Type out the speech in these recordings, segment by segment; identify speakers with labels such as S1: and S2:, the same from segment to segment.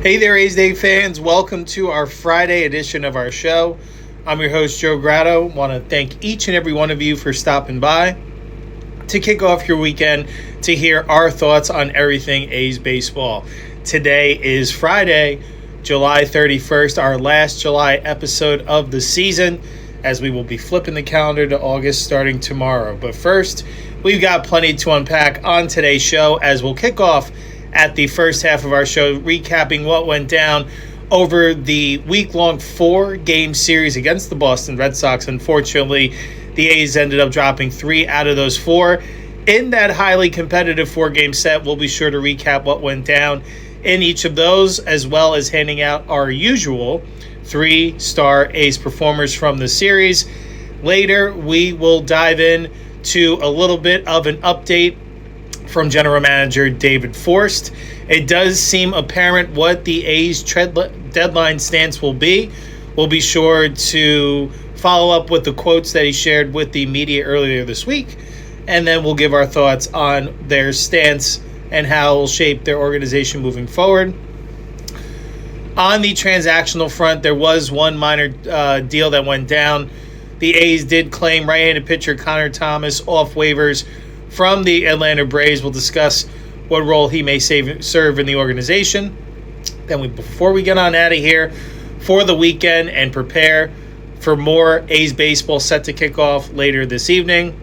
S1: Hey there, A's Day fans. Welcome to our Friday edition of our show. I'm your host, Joe Grotto. Want to thank each and every one of you for stopping by to kick off your weekend to hear our thoughts on everything A's baseball. Today is Friday, July 31st, our last July episode of the season, as we will be flipping the calendar to August starting tomorrow. But first, we've got plenty to unpack on today's show as we'll kick off at the first half of our show, recapping what went down over the week-long 4-game series against the Boston Red Sox. Unfortunately, the A's ended up dropping 3 out of those 4. In that highly competitive 4-game set, we'll be sure to recap what went down in each of those, as well as handing out our usual 3-star A's performers from the series. Later, we will dive in to a little bit of an update from General Manager David Forst. It does seem apparent what the A's deadline stance will be. We'll be sure to follow up with the quotes that he shared with the media earlier this week, and then we'll give our thoughts on their stance and how it will shape their organization moving forward. On the transactional front, there was one minor deal that went down. The A's did claim right-handed pitcher Connor Thomas off waivers from the Atlanta Braves. We'll discuss what role he may serve in the organization. Then before we get on out of here for the weekend and prepare for more A's baseball set to kick off later this evening,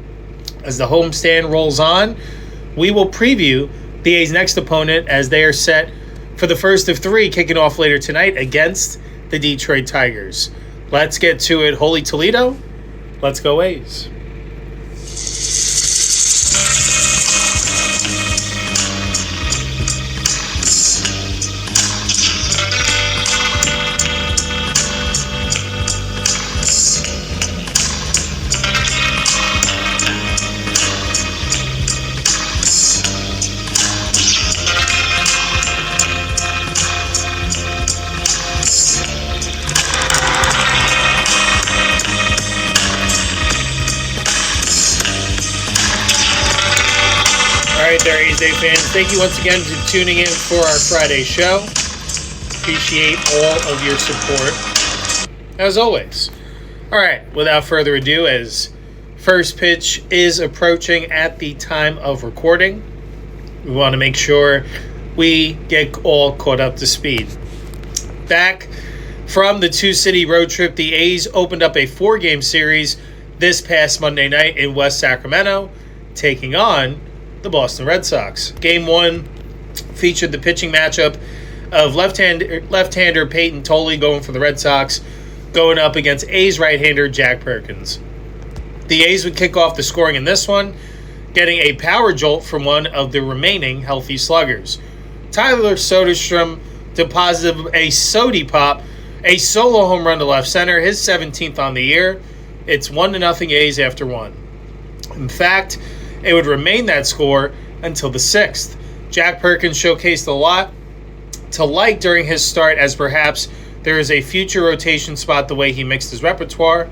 S1: as the homestand rolls on, we will preview the A's next opponent as they are set for the first of 3 kicking off later tonight against the Detroit Tigers. Let's get to it. Holy Toledo, let's go A's. There, A's Day fans. Thank you once again for tuning in for our Friday show. Appreciate all of your support, as always. All right, without further ado, as first pitch is approaching at the time of recording, we want to make sure we get all caught up to speed. Back from the 2-city road trip, the A's opened up a 4-game series this past Monday night in West Sacramento, taking on the Boston Red Sox. Game 1 featured the pitching matchup of left-hander Peyton Tolley going for the Red Sox, going up against A's right-hander Jack Perkins. The A's would kick off the scoring in this one, getting a power jolt from one of the remaining healthy sluggers. Tyler Soderstrom deposited a Sody pop, a solo home run to left center, his 17th on the year. It's 1-0 A's after 1. In fact, it would remain that score until the 6th. Jack Perkins showcased a lot to like during his start, as perhaps there is a future rotation spot the way he mixed his repertoire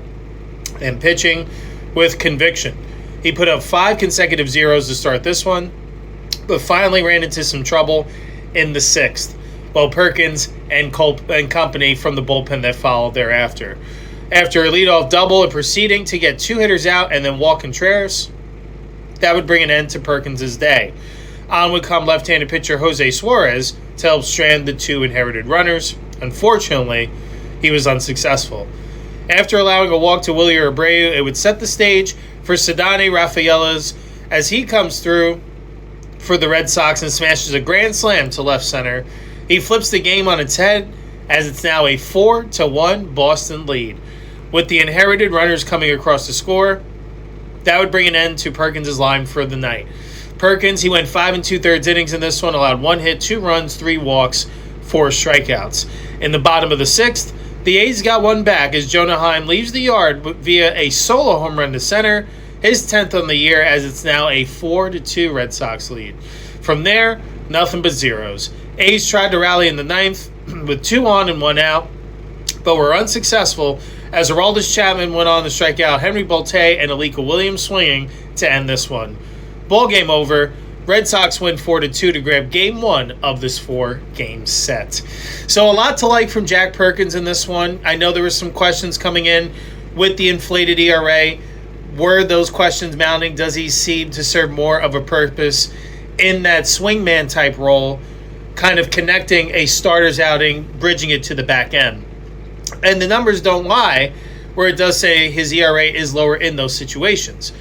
S1: and pitching with conviction. He put up 5 consecutive zeros to start this one, but finally ran into some trouble in the 6th, while Perkins and company from the bullpen that followed thereafter. After a leadoff double and proceeding to get 2 hitters out and then walk Contreras, that would bring an end to Perkins' day. On would come left-handed pitcher Jose Suarez to help strand the 2 inherited runners. Unfortunately, he was unsuccessful. After allowing a walk to Willie Abreu, it would set the stage for Ceddanne Rafaelas as he comes through for the Red Sox and smashes a grand slam to left center. He flips the game on its head as it's now a 4-1 Boston lead. With the inherited runners coming across the score, that would bring an end to Perkins' line for the night. Perkins, he went 5 2/3 innings in this one, allowed 1 hit, 2 runs, 3 walks, 4 strikeouts. In the bottom of the 6th, the A's got one back as Jonah Heim leaves the yard via a solo home run to center, his 10th on the year, as it's now a 4-2 Red Sox lead. From there, nothing but zeros. A's tried to rally in the 9th with 2 on and 1 out, but were unsuccessful as Aroldis Chapman went on to strike out Henry Bolte and Alika Williams swinging to end this one. Ball game over, Red Sox win 4-2 to grab game 1 of this 4-game set. So a lot to like from Jack Perkins in this one. I know there were some questions coming in with the inflated ERA. Were those questions mounting? Does he seem to serve more of a purpose in that swingman type role, kind of connecting a starter's outing, bridging it to the back end? And the numbers don't lie, where it does say his ERA is lower in those situations.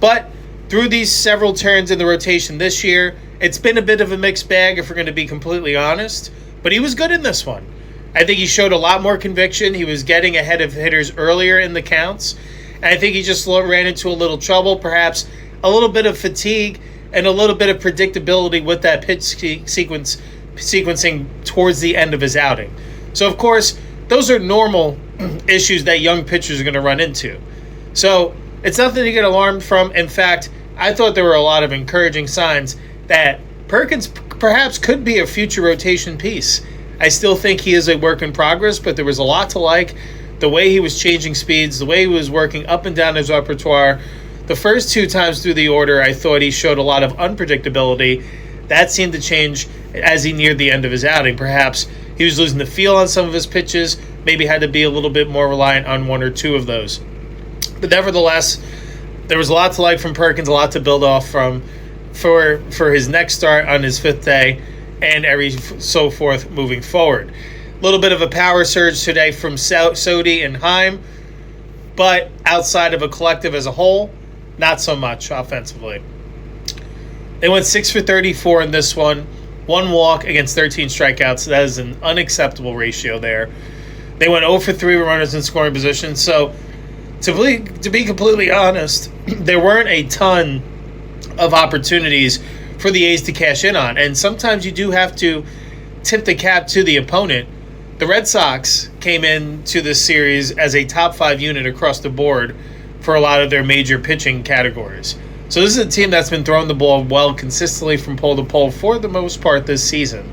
S1: But through these several turns in the rotation this year, it's been a bit of a mixed bag if we're going to be completely honest. But he was good in this one. I think he showed a lot more conviction. He was getting ahead of hitters earlier in the counts. And I think he just ran into a little trouble, perhaps a little bit of fatigue and a little bit of predictability with that pitch sequencing towards the end of his outing. So, of course, those are normal issues that young pitchers are going to run into. So it's nothing to get alarmed from. In fact, I thought there were a lot of encouraging signs that Perkins perhaps could be a future rotation piece. I still think he is a work in progress, but there was a lot to like. The way he was changing speeds, the way he was working up and down his repertoire. The first 2 times through the order, I thought he showed a lot of unpredictability. That seemed to change as he neared the end of his outing. Perhaps he was losing the feel on some of his pitches, maybe had to be a little bit more reliant on 1 or 2 of those. But nevertheless, there was a lot to like from Perkins, a lot to build off from for his next start on his 5th day and so forth moving forward. A little bit of a power surge today from Sodi and Heim, but outside of a collective as a whole, not so much offensively. They went 6 for 34 in this one, 1 walk against 13 strikeouts. That is an unacceptable ratio there. They went 0 for 3 with runners in scoring position. So, to be completely honest, there weren't a ton of opportunities for the A's to cash in on. And sometimes you do have to tip the cap to the opponent. The Red Sox came into this series as a top 5 unit across the board for a lot of their major pitching categories. So this is a team that's been throwing the ball well consistently from pole to pole for the most part this season.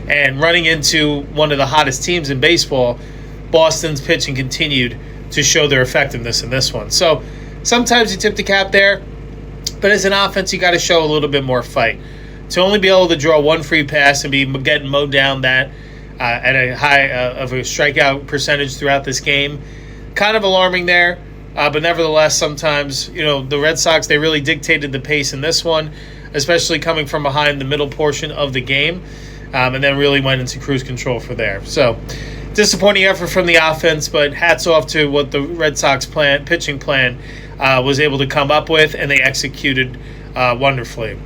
S1: And running into one of the hottest teams in baseball, Boston's pitching continued to show their effectiveness in this one. So sometimes you tip the cap there, but as an offense, you got to show a little bit more fight. To only be able to draw 1 free pass and be getting mowed down that at a high of a strikeout percentage throughout this game, kind of alarming there. But nevertheless, sometimes, the Red Sox, they really dictated the pace in this one, especially coming from behind the middle portion of the game, and then really went into cruise control for there. So, disappointing effort from the offense, but hats off to what the Red Sox pitching plan was able to come up with, and they executed wonderfully.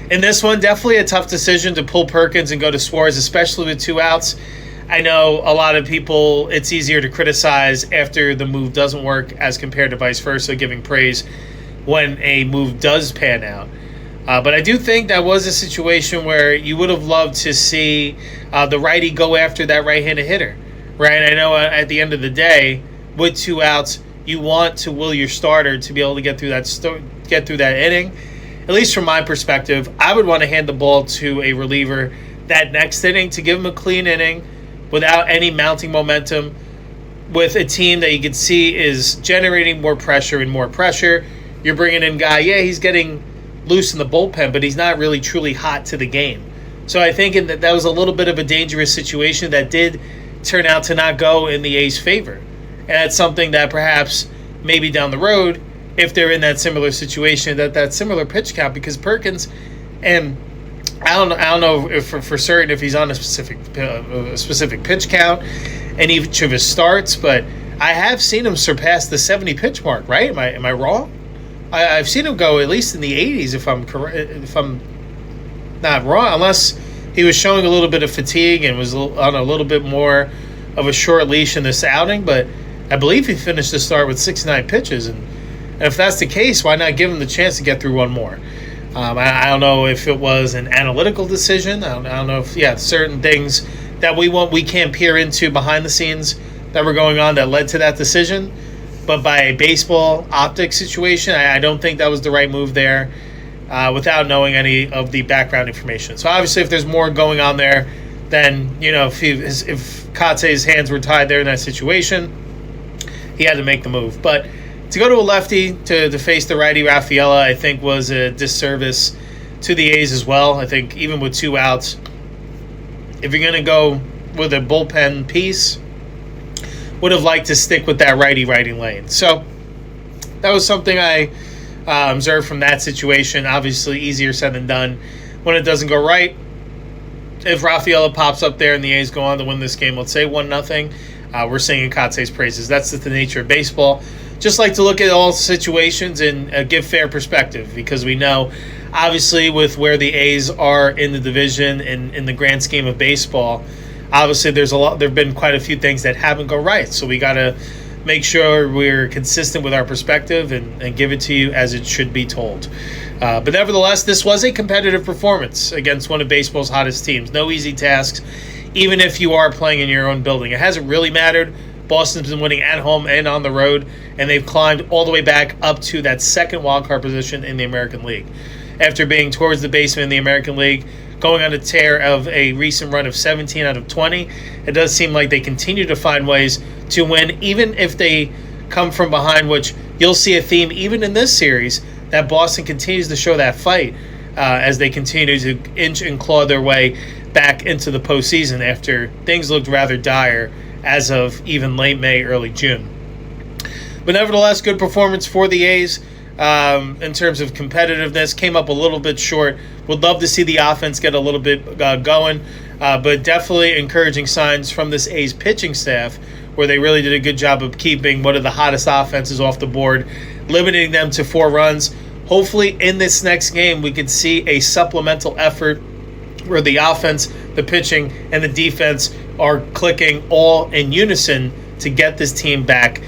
S1: In this one, definitely a tough decision to pull Perkins and go to Suarez, especially with 2 outs. I know a lot of people, it's easier to criticize after the move doesn't work as compared to vice versa, giving praise when a move does pan out. But I do think that was a situation where you would have loved to see the righty go after that right-handed hitter, right? I know at the end of the day, with 2 outs, you want to will your starter to be able to get through that inning. At least from my perspective, I would want to hand the ball to a reliever that next inning to give him a clean inning without any mounting momentum, with a team that you can see is generating more pressure and more pressure. You're bringing in a guy, he's getting loose in the bullpen, but he's not really truly hot to the game. So I think that was a little bit of a dangerous situation that did turn out to not go in the A's favor. And that's something that perhaps maybe down the road, if they're in that similar situation, that similar pitch count, because Perkins, and I don't know if for certain if he's on a specific pitch count in each of his starts, but I have seen him surpass the 70 pitch mark. Right? Am I wrong? I've seen him go at least in the 80s if I'm correct, if I'm not wrong, unless he was showing a little bit of fatigue and was on a little bit more of a short leash in this outing. But I believe he finished the start with 69 pitches, and if that's the case, why not give him the chance to get through one more? I don't know if it was an analytical decision. I don't know if certain things that we can't peer into behind the scenes that were going on that led to that decision. But by a baseball optics situation, I don't think that was the right move there without knowing any of the background information. So obviously if there's more going on there, then, if Katse's hands were tied there in that situation, he had to make the move. But to go to a lefty to face the righty Rafaela, I think was a disservice to the A's as well. I think even with 2 outs, if you're going to go with a bullpen piece, would have liked to stick with that righty lane. So that was something I observed from that situation. Obviously, easier said than done when it doesn't go right. If Rafaela pops up there and the A's go on to win this game, let's say 1-0, we're singing Kotze's praises. That's just the nature of baseball. Just like to look at all situations and give fair perspective, because we know, obviously, with where the A's are in the division and in the grand scheme of baseball, obviously there have been quite a few things that haven't gone right. So we got to make sure we're consistent with our perspective and give it to you as it should be told. But nevertheless, this was a competitive performance against one of baseball's hottest teams. No easy tasks, even if you are playing in your own building. It hasn't really mattered. Boston's been winning at home and on the road, and they've climbed all the way back up to that second wildcard position in the American League. After being towards the basement in the American League, going on a tear of a recent run of 17 out of 20, it does seem like they continue to find ways to win, even if they come from behind, which you'll see a theme even in this series, that Boston continues to show that fight as they continue to inch and claw their way back into the postseason after things looked rather dire as of even late May, early June. But nevertheless, good performance for the A's in terms of competitiveness. Came up a little bit short. Would love to see the offense get a little bit going, but definitely encouraging signs from this A's pitching staff, where they really did a good job of keeping one of the hottest offenses off the board, limiting them to 4 runs. Hopefully in this next game we can see a supplemental effort where the offense, the pitching, and the defense are clicking all in unison to get this team back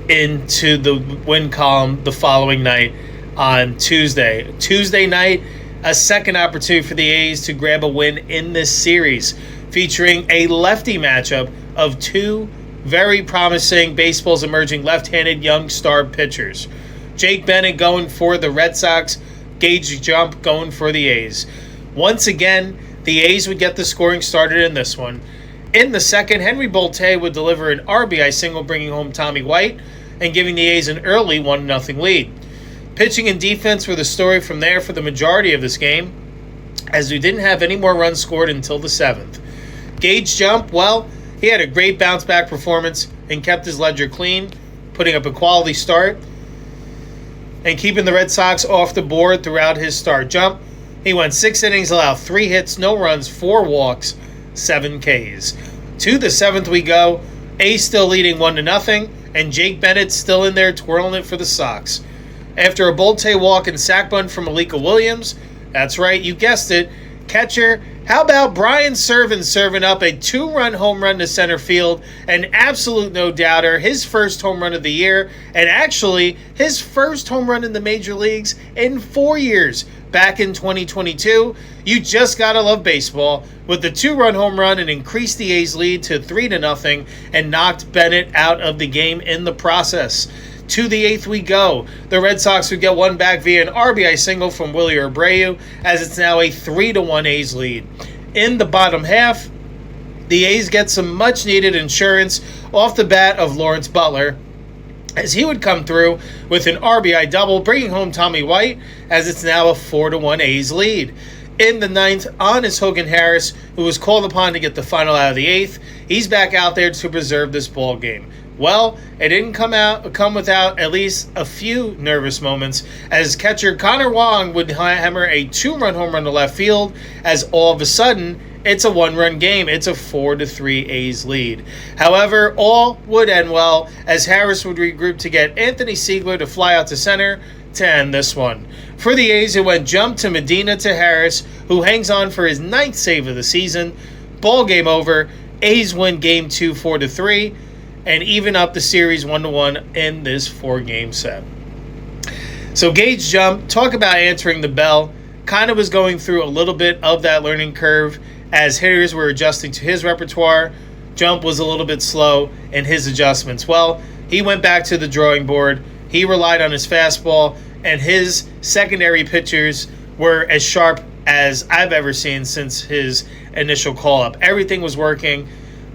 S1: into the win column the following night on Tuesday. Tuesday night, a second opportunity for the A's to grab a win in this series, featuring a lefty matchup of 2 very promising baseball's emerging left-handed young star pitchers. Jake Bennett going for the Red Sox, Gage Jump going for the A's. Once again, the A's would get the scoring started in this one. In the second, Henry Bolte would deliver an RBI single, bringing home Tommy White and giving the A's an early 1-0 lead. Pitching and defense were the story from there for the majority of this game, as we didn't have any more runs scored until the 7th. Gage Jump, well, he had a great bounce-back performance and kept his ledger clean, putting up a quality start and keeping the Red Sox off the board throughout his start. Jump, he went 6 innings, allowed 3 hits, no runs, 4 walks, 7 Ks. To the 7th we go. A's still leading 1-0, and Jake Bennett still in there twirling it for the Sox. After a Bolte walk and sac bunt from Malika Williams, that's right, you guessed it, catcher, how about Brian Serven serving up a 2-run home run to center field? An absolute no-doubter, his first home run of the year, and actually his first home run in the major leagues in 4 years. Back in 2022, you just gotta love baseball. With the 2-run home run, and increased the A's lead to 3-0 and knocked Bennett out of the game in the process. To the 8th we go. The Red Sox would get one back via an RBI single from Willie Abreu, as it's now a 3-1 A's lead. In the bottom half, the A's get some much-needed insurance off the bat of Lawrence Butler, as he would come through with an RBI double, bringing home Tommy White, as it's now a 4-1 A's lead. In the 9th, on is Hogan Harris, who was called upon to get the final out of the 8th. He's back out there to preserve this ball game. Well, it didn't come without at least a few nervous moments, as catcher Connor Wong would hammer a 2-run home run to left field, as all of a sudden, it's a 1-run game. It's a 4-3 A's lead. However, all would end well, as Harris would regroup to get Anthony Siegler to fly out to center to end this one. For the A's, it went jump to Medina to Harris, who hangs on for his 9th save of the season. Ball game over. A's win game 2 4-3, and even up the series 1-1 in this 4-game set. So Gage Jump, talk about answering the bell, kind of was going through a little bit of that learning curve as hitters were adjusting to his repertoire. Jump was a little bit slow in his adjustments. Well, he went back to the drawing board. He relied on his fastball, and his secondary pitchers were as sharp as I've ever seen since his initial call-up. Everything was working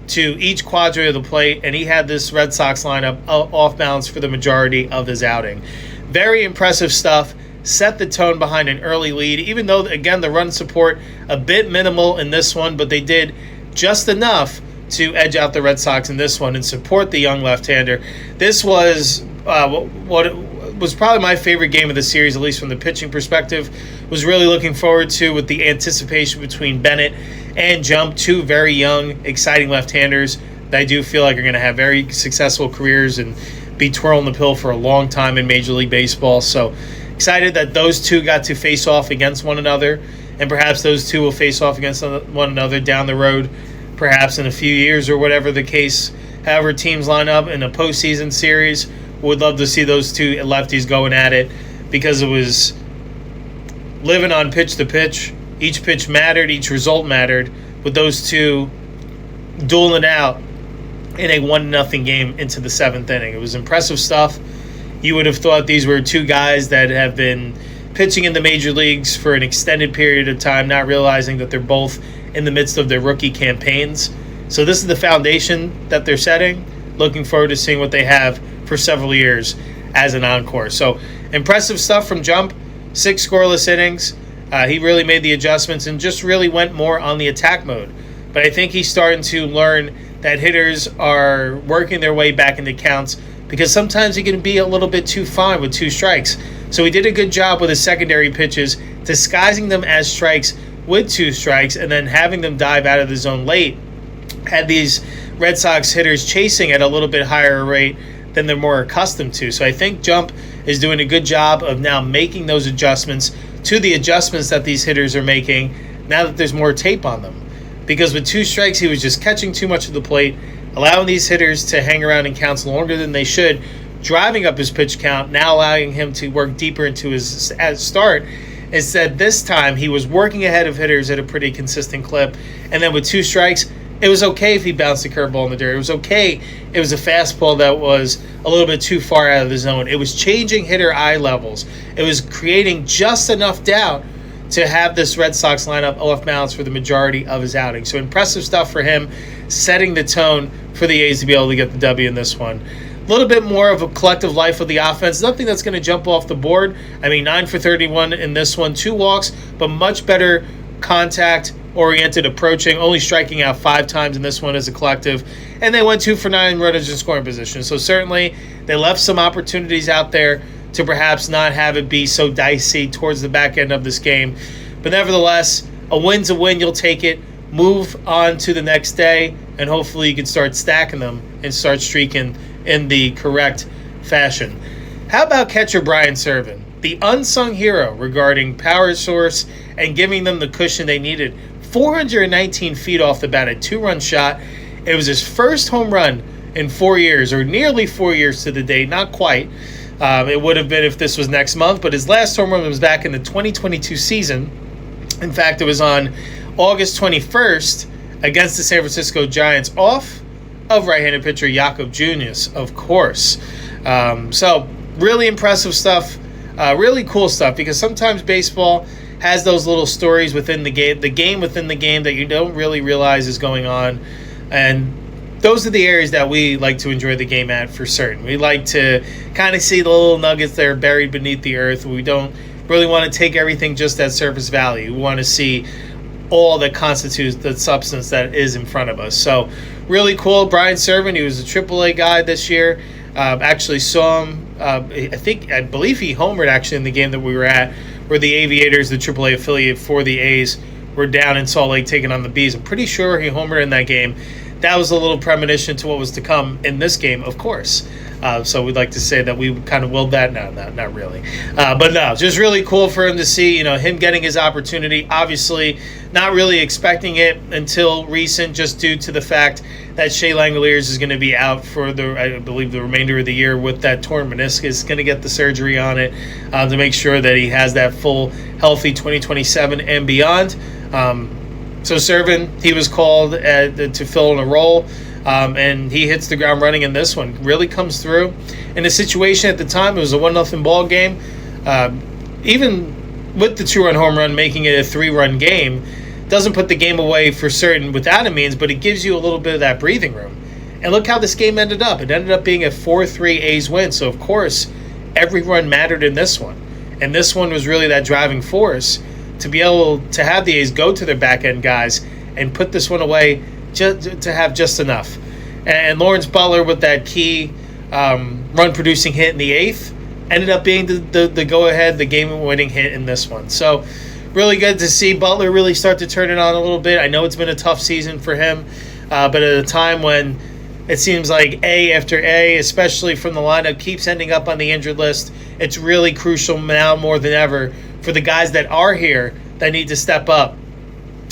S1: to each quadrant of the plate, and he had this Red Sox lineup off balance for the majority of his outing. Very impressive stuff set the tone behind an early lead, even though, again, the run support a bit minimal in this one, but they did just enough to edge out the Red Sox in this one and support the young left-hander. This was what was probably my favorite game of the series, at least from the pitching perspective. Was really looking forward to, with the anticipation between Bennett and Jump, two very young, exciting left-handers that I do feel like are going to have very successful careers and be twirling the pill for a long time in Major League Baseball. So excited that those two got to face off against one another, and perhaps those two will face off against one another down the road, perhaps in a few years or whatever the case. However teams line up in a postseason series, would love to see those two lefties going at it, because it was living on pitch to pitch. Each pitch mattered, each result mattered, with those two dueling out in a 1-0 game into the 7th inning. It was impressive stuff. You would have thought these were two guys that have been pitching in the major leagues for an extended period of time, not realizing that they're both in the midst of their rookie campaigns. So this is the foundation that they're setting. Looking forward to seeing what they have for several years as an encore. So impressive stuff from Jump. 6 scoreless innings. He really made the adjustments and just really went more on the attack mode. But I think he's starting to learn that hitters are working their way back into counts, because sometimes he can be a little bit too fine with 2 strikes. So he did a good job with his secondary pitches, disguising them as strikes with 2 strikes, and then having them dive out of the zone late. Had these Red Sox hitters chasing at a little bit higher rate than they're more accustomed to. So I think Jump is doing a good job of now making those adjustments to the adjustments that these hitters are making now that there's more tape on them. Because with 2 strikes, he was just catching too much of the plate, allowing these hitters to hang around in counts longer than they should, driving up his pitch count, now allowing him to work deeper into his start. Instead, this time, he was working ahead of hitters at a pretty consistent clip. And then with 2 strikes, it was okay if he bounced a curveball in the dirt. It was okay. It was a fastball that was a little bit too far out of the zone. It was changing hitter eye levels. It was creating just enough doubt to have this Red Sox lineup off balance for the majority of his outing. So impressive stuff for him, setting the tone for the A's to be able to get the W in this one. A little bit more of a collective life of the offense. Nothing that's going to jump off the board. I mean, 9 for 31 in this one, 2 walks, but much better contact-oriented approaching, only striking out 5 times in this one as a collective. And they went 2 for 9 runners in scoring position. So certainly they left some opportunities out there to perhaps not have it be so dicey towards the back end of this game. But nevertheless, a win's a win. You'll take it. Move on to the next day, and hopefully you can start stacking them and start streaking in the correct fashion. How about catcher Brian Serven, the unsung hero regarding power source and giving them the cushion they needed? 419 feet off the bat, a 2-run shot. It was his first home run in 4 years, or nearly 4 years to the date, not quite. It would have been if this was next month, but his last home run was back in the 2022 season. In fact, it was on August 21st against the San Francisco Giants off of right-handed pitcher Jakob Junius, of course. So really impressive stuff, really cool stuff, because sometimes baseball has those little stories within the game within the game that you don't really realize is going on. And those are the areas that we like to enjoy the game at, for certain. We like to kind of see the little nuggets that are buried beneath the earth. We don't really want to take everything just at surface value. We want to see all that constitutes the substance that is in front of us. So really cool. Brian Serven, he was a AAA guy this year. Actually saw him, I believe he homered actually in the game that we were at, where the Aviators, the AAA affiliate for the A's, were down in Salt Lake taking on the Bees. I'm pretty sure he homered in that game. That was a little premonition to what was to come in this game, of course. So we'd like to say that we kind of willed that. No, not really. But no, just really cool for him to see, him getting his opportunity. Obviously, not really expecting it until recent, just due to the fact that Shea Langoliers is going to be out for I believe, the remainder of the year with that torn meniscus. Going to get the surgery on it to make sure that he has that full, healthy 2027 and beyond. So Serven, he was called to fill in a role, and he hits the ground running in this one. Really comes through. In the situation at the time, it was a 1-0 ball game. Even with the 2-run home run, making it a 3-run game, doesn't put the game away for certain without a means, but it gives you a little bit of that breathing room. And look how this game ended up. It ended up being a 4-3 A's win. So, of course, every run mattered in this one. And this one was really that driving force to be able to have the A's go to their back-end guys and put this one away just to have just enough. And Lawrence Butler with that key run-producing hit in the 8th ended up being the go-ahead, the game-winning hit in this one. So really good to see Butler really start to turn it on a little bit. I know it's been a tough season for him, but at a time when it seems like A after A, especially from the lineup, keeps ending up on the injured list, it's really crucial now more than ever for the guys that are here that need to step up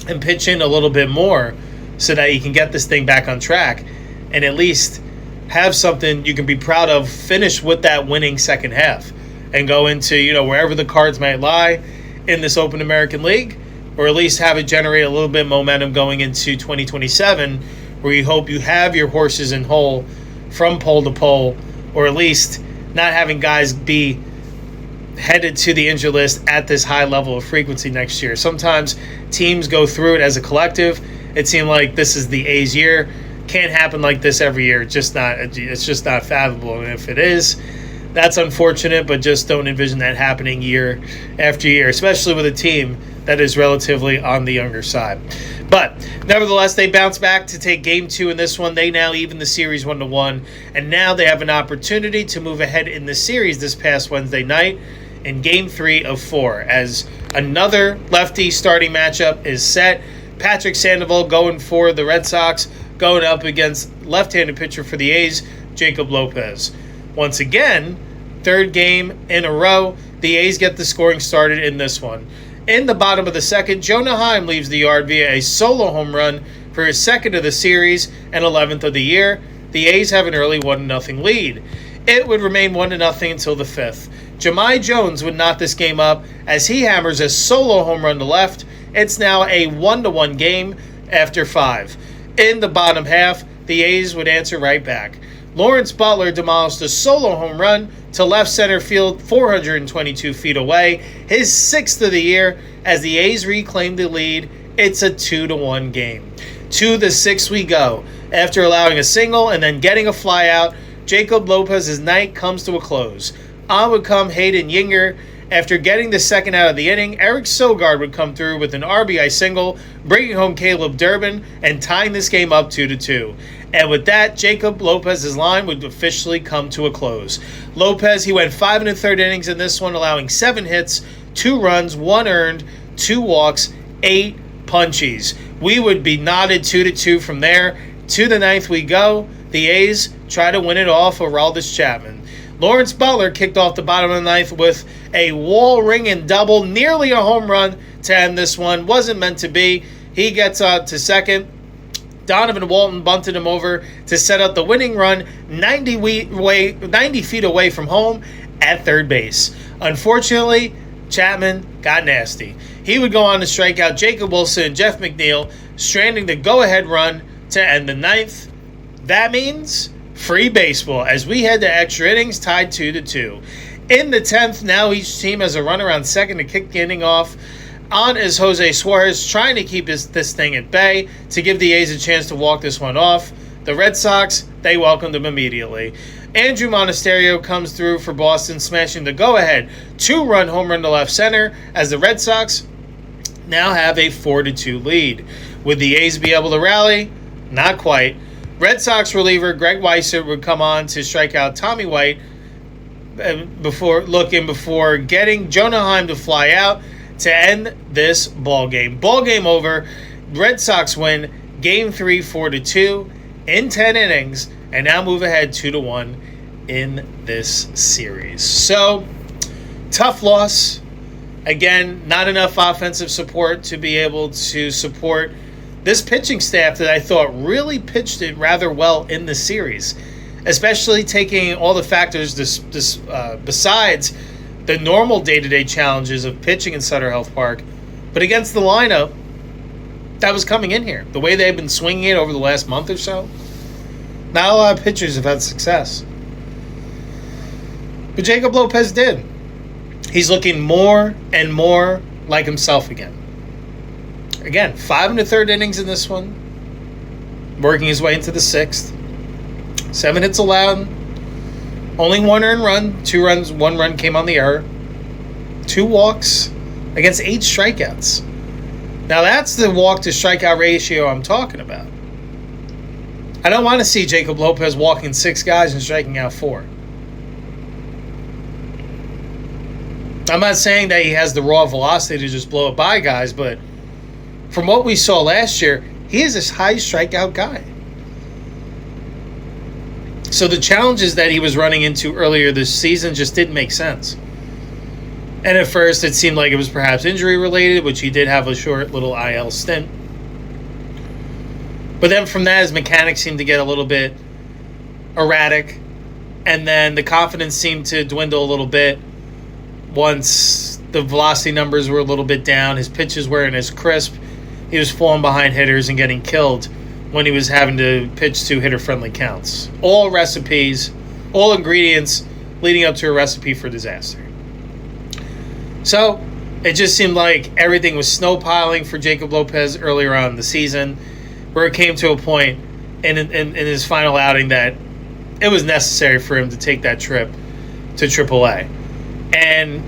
S1: and pitch in a little bit more so that you can get this thing back on track and at least have something you can be proud of, finish with that winning second half and go into, wherever the cards might lie in this Open American League, or at least have it generate a little bit of momentum going into 2027, where you hope you have your horses in hole from pole to pole, or at least not having guys be headed to the injured list at this high level of frequency next year. Sometimes teams go through it as a collective. It seemed like this is the A's year. Can't happen like this every year. It's just not fathomable. And if it is, that's unfortunate, but just don't envision that happening year after year, especially with a team that is relatively on the younger side. But nevertheless, they bounce back to take Game 2 in this one. They now even the series 1-1, and now they have an opportunity to move ahead in the series this past Wednesday night in Game 3 of 4, as another lefty starting matchup is set. Patrick Sandoval going for the Red Sox, going up against left-handed pitcher for the A's, Jacob Lopez. Once again, third game in a row, the A's get the scoring started in this one. In the bottom of the second, Jonah Heim leaves the yard via a solo home run for his second of the series and 11th of the year. The A's have an early 1-0 lead. It would remain 1-0 until the 5th. Jahmai Jones would knot this game up as he hammers a solo home run to left. It's now a 1-1 game after 5. In the bottom half, the A's would answer right back. Lawrence Butler demolished a solo home run to left center field 422 feet away, his 6th of the year, as the A's reclaimed the lead. It's a 2-1 game. To the 6th we go. After allowing a single and then getting a fly out, Jacob Lopez's night comes to a close. On would come Hayden Yinger. After getting the second out of the inning, Eric Sogard would come through with an RBI single, bringing home Caleb Durbin and tying this game up 2-2. And with that, Jacob Lopez's line would officially come to a close. Lopez, he went 5 1/3 innings in this one, allowing 7 hits, 2 runs, 1 earned, 2 walks, 8 punchies. We would be knotted 2-2 from there. To the 9th we go. The A's try to win it off Aroldis Chapman. Lawrence Butler kicked off the bottom of the 9th with a wall-ringing double, nearly a home run to end this one. Wasn't meant to be. He gets to second. Donovan Walton bunted him over to set up the winning run 90 feet away from home at third base. Unfortunately, Chapman got nasty. He would go on to strike out Jacob Wilson and Jeff McNeil, stranding the go-ahead run to end the 9th. That means free baseball as we head to extra innings, tied 2-2. In the 10th, now each team has a runner on second to kick the inning off. On is Jose Suarez, trying to keep this thing at bay to give the A's a chance to walk this one off. The Red Sox, they welcomed him immediately. Andrew Monasterio comes through for Boston, smashing the go-ahead 2-run home run to left center as the Red Sox now have a 4-2 lead. Would the A's be able to rally? Not quite. Red Sox reliever Greg Weissert would come on to strike out Tommy White before getting Jonah Heim to fly out to end this ball game. Ball game over. Red Sox win Game 3 4-2 in 10 innings and now move ahead 2-1 in this series. So, tough loss. Again, not enough offensive support to be able to support this pitching staff that I thought really pitched it rather well in the series, especially taking all the factors besides the normal day-to-day challenges of pitching in Sutter Health Park, but against the lineup that was coming in here, the way they've been swinging it over the last month or so, not a lot of pitchers have had success. But Jacob Lopez did. He's looking more and more like himself again. Again, 5 1/3 innings in this one, working his way into the 6th. 7 hits allowed, only 1 earned run, 2 runs, 1 run came on the error. 2 walks against 8 strikeouts. Now that's the walk to strikeout ratio I'm talking about. I don't want to see Jacob Lopez walking 6 guys and striking out 4. I'm not saying that he has the raw velocity to just blow it by guys, but from what we saw last year, he is this high strikeout guy. So the challenges that he was running into earlier this season just didn't make sense. And at first it seemed like it was perhaps injury related, which he did have a short little IL stint. But then from that, his mechanics seemed to get a little bit erratic. And then the confidence seemed to dwindle a little bit once the velocity numbers were a little bit down. His pitches weren't as crisp. He was falling behind hitters and getting killed when he was having to pitch to hitter-friendly counts. All recipes, all ingredients leading up to a recipe for disaster. So it just seemed like everything was snowpiling for Jacob Lopez earlier on in the season, where it came to a point in his final outing that it was necessary for him to take that trip to AAA. And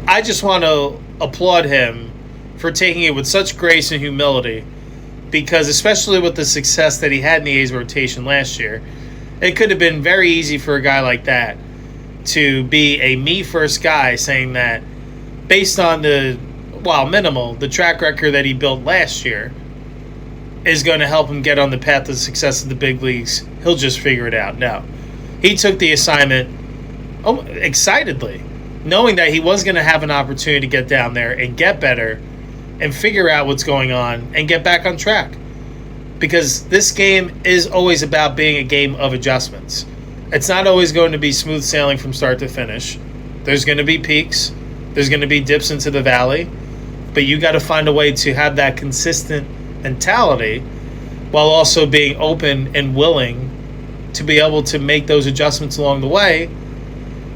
S1: I just want to applaud him for taking it with such grace and humility, because especially with the success that he had in the A's rotation last year, it could have been very easy for a guy like that to be a me-first guy, saying that based on the, while minimal, the track record that he built last year is going to help him get on the path to success of the big leagues. He'll just figure it out. No. He took the assignment excitedly, knowing that he was going to have an opportunity to get down there and get better and figure out what's going on and get back on track. Because this game is always about being a game of adjustments. It's not always going to be smooth sailing from start to finish. There's going to be peaks. There's going to be dips into the valley. But you got to find a way to have that consistent mentality while also being open and willing to be able to make those adjustments along the way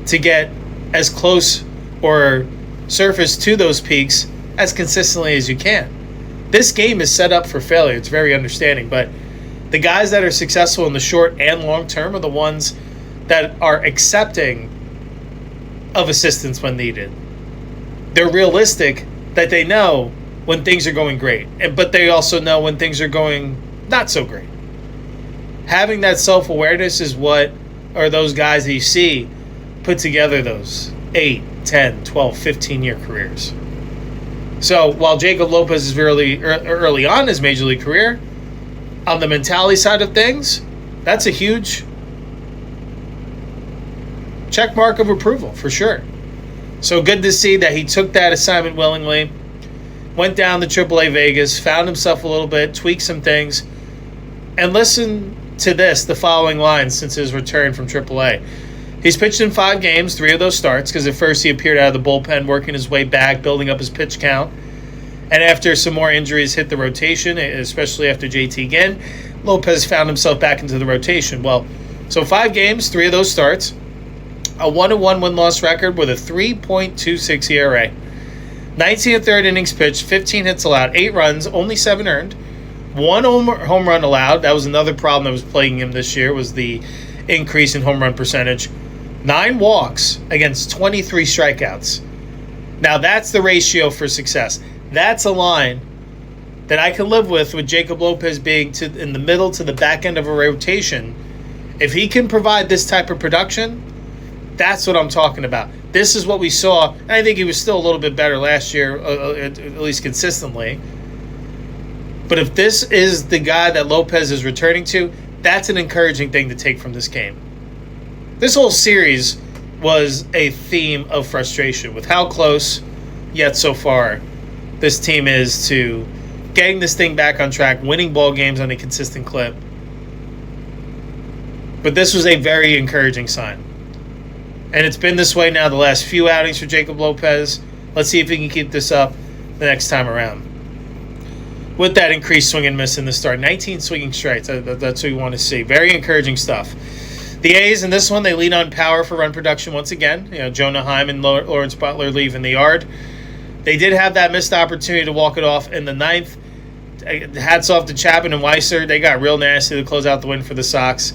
S1: to get as close or surface to those peaks as consistently as you can. This game is set up for failure. It's very understanding, but the guys that are successful in the short and long term are the ones that are accepting of assistance when needed. They're realistic that they know when things are going great, but they also know when things are going not so great. Having that self-awareness is what are those guys that you see put together those 8, 10, 12, 15-year careers. So while Jacob Lopez is really early on in his major league career, on the mentality side of things, that's a huge check mark of approval for sure. So good to see that he took that assignment willingly, went down to AAA Vegas, found himself a little bit, tweaked some things, and listen to this, the following lines since his return from AAA. He's pitched in 5 games, 3 of those starts, because at first he appeared out of the bullpen, working his way back, building up his pitch count. And after some more injuries hit the rotation, especially after JT again, Lopez found himself back into the rotation. Well, so 5 games, 3 of those starts, a 1-1 win-loss record with a 3.26 ERA. 19 and third innings pitched, 15 hits allowed, 8 runs, only 7 earned, 1 home run allowed. That was another problem that was plaguing him this year, was the increase in home run percentage. 9 walks against 23 strikeouts. Now that's the ratio for success. That's a line that I can live with Jacob Lopez being in the middle to the back end of a rotation. If he can provide this type of production, that's what I'm talking about. This is what we saw, and I think he was still a little bit better last year, at least consistently. But if this is the guy that Lopez is returning to, that's an encouraging thing to take from this game. This whole series was a theme of frustration with how close, yet so far, this team is to getting this thing back on track, winning ball games on a consistent clip. But this was a very encouraging sign. And it's been this way now the last few outings for Jacob Lopez. Let's see if he can keep this up the next time around. With that increased swing and miss in the start, 19 swinging strikes. That's what you want to see. Very encouraging stuff. The A's in this one, they lean on power for run production once again. Jonah Heim and Lawrence Butler leave in the yard. They did have that missed opportunity to walk it off in the 9th. Hats off to Chapman and Weiser. They got real nasty to close out the win for the Sox.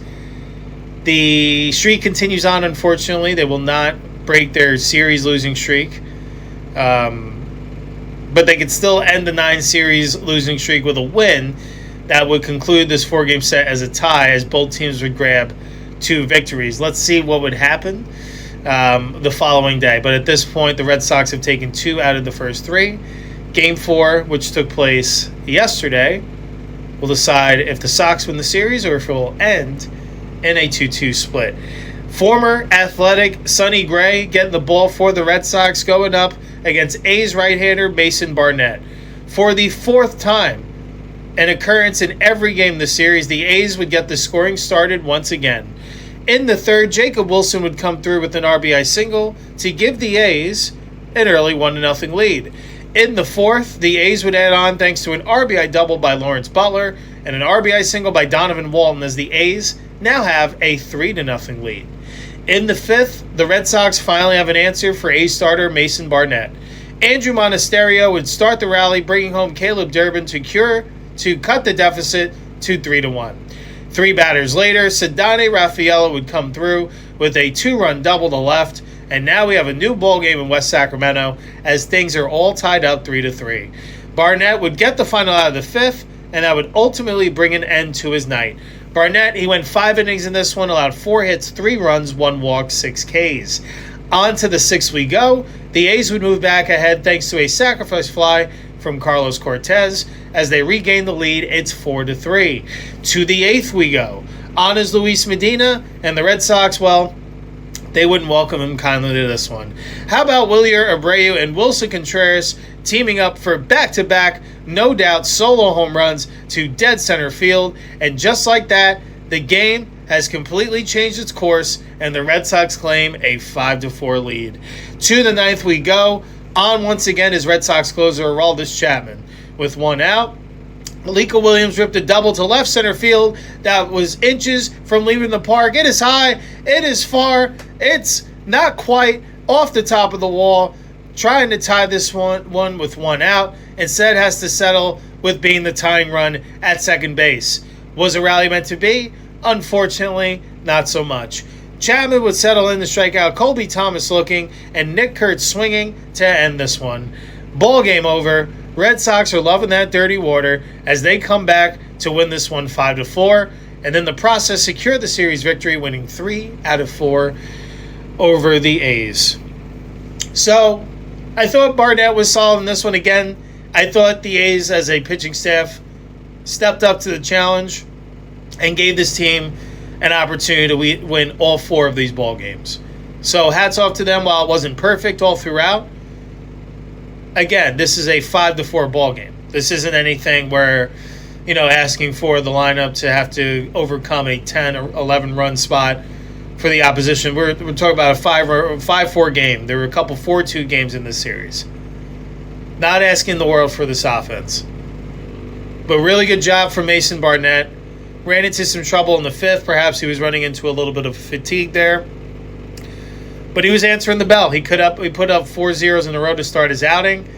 S1: The streak continues on, unfortunately. They will not break their series losing streak. But they could still end the 9-series losing streak with a win that would conclude this 4-game set as a tie, as both teams would grab 2 victories. Let's see what would happen the following day. But at this point, the Red Sox have taken 2 out of the first 3. Game 4, which took place yesterday, will decide if the Sox win the series or if it will end in a 2-2 split. Former athletic Sonny Gray getting the ball for the Red Sox, going up against A's right-hander Mason Barnett. For the 4th time, an occurrence in every game this series, the A's would get the scoring started once again. In the 3rd, Jacob Wilson would come through with an RBI single to give the A's an early 1-0 lead. In the 4th, the A's would add on thanks to an RBI double by Lawrence Butler and an RBI single by Donovan Walton, as the A's now have a 3-0 lead. In the 5th, the Red Sox finally have an answer for A's starter Mason Barnett. Andrew Monasterio would start the rally, bringing home Caleb Durbin to cut the deficit to 3-1. 3 batters later, Ceddanne Rafaela would come through with a 2-run double to left, and now we have a new ball game in West Sacramento as things are all tied up 3-3. Barnett would get the final out of the 5th, and that would ultimately bring an end to his night. Barnett, he went 5 innings in this one, allowed 4 hits, 3 runs, 1 walk, 6 Ks. On to the 6th we go. The A's would move back ahead thanks to a sacrifice fly from Carlos Cortez. As they regain the lead, it's 4-3. To the 8th we go. On is Luis Medina, and the Red Sox, well, they wouldn't welcome him kindly to this one. How about Wilyer Abreu and Wilson Contreras teaming up for back-to-back, no doubt, solo home runs to dead center field? And just like that, the game has completely changed its course, and the Red Sox claim a 5-4 lead. To the 9th we go. On once again is Red Sox closer Aroldis Chapman. With 1 out, Malika Williams ripped a double to left center field that was inches from leaving the park. It is high, it is far, it's not quite off the top of the wall. Trying to tie this one with 1 out. Instead has to settle with being the tying run at second base. Was a rally meant to be? Unfortunately, not so much. Chapman would settle in to strike out Colby Thomas looking, and Nick Kurtz swinging to end this one. Ball game over. Red Sox are loving that dirty water as they come back to win this one 5-4, and in the process secure the series victory, winning 3 out of 4 over the A's. So, I thought Barnett was solid in this one again. I thought the A's as a pitching staff stepped up to the challenge and gave this team an opportunity to win all 4 of these ball games. So hats off to them. While it wasn't perfect all throughout, again, this is a 5-4 ball game. This isn't anything where, asking for the lineup to have to overcome a 10 or 11 run spot for the opposition. We're talking about a 5-4 game. There were a couple 4-2 games in this series. Not asking the world for this offense. But really good job from Mason Barnett. Ran into some trouble in the 5th. Perhaps he was running into a little bit of fatigue there. But he was answering the bell. He put up 4 zeros in a row to start his outing.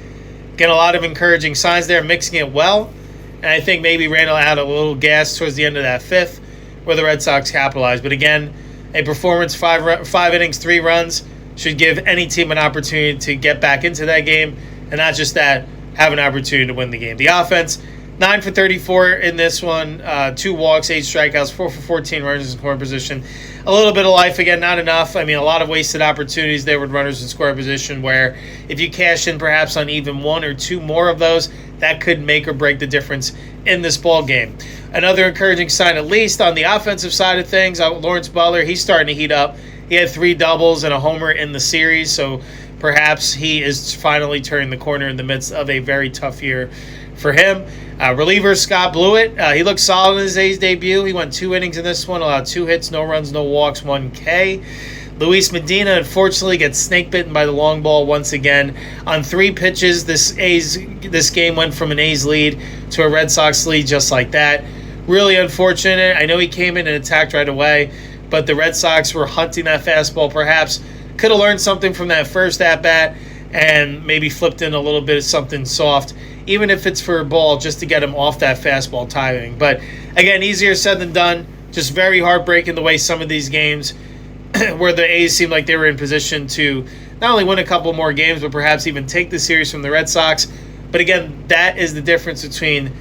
S1: Getting a lot of encouraging signs there, mixing it well. And I think maybe ran out a little gas towards the end of that 5th where the Red Sox capitalized. But again, a performance, 5 innings, 3 runs, should give any team an opportunity to get back into that game. And not just that, have an opportunity to win the game. The offense, 9 for 34 in this one, 2 walks, 8 strikeouts, 4 for 14 runners in scoring position. A little bit of life, again, not enough. I mean, a lot of wasted opportunities there with runners in scoring position where if you cash in perhaps on even 1 or 2 more of those, that could make or break the difference in this ball game. Another encouraging sign, at least on the offensive side of things, Lawrence Butler, he's starting to heat up. He had 3 doubles and a homer in the series, so perhaps he is finally turning the corner in the midst of a very tough year for him. Reliever Scott Blewett, he looked solid in his A's debut. He went 2 innings in this one, allowed 2 hits, no runs, no walks, 1 K. Luis Medina, unfortunately, gets snake bitten by the long ball once again. On 3 pitches, this game went from an A's lead to a Red Sox lead just like that. Really unfortunate. I know he came in and attacked right away, but the Red Sox were hunting that fastball. Perhaps could have learned something from that first at-bat and maybe flipped in a little bit of something soft, even if it's for a ball, just to get him off that fastball timing. But again, easier said than done. Just very heartbreaking the way some of these games where the A's seemed like they were in position to not only win a couple more games, but perhaps even take the series from the Red Sox. But again, that is the difference between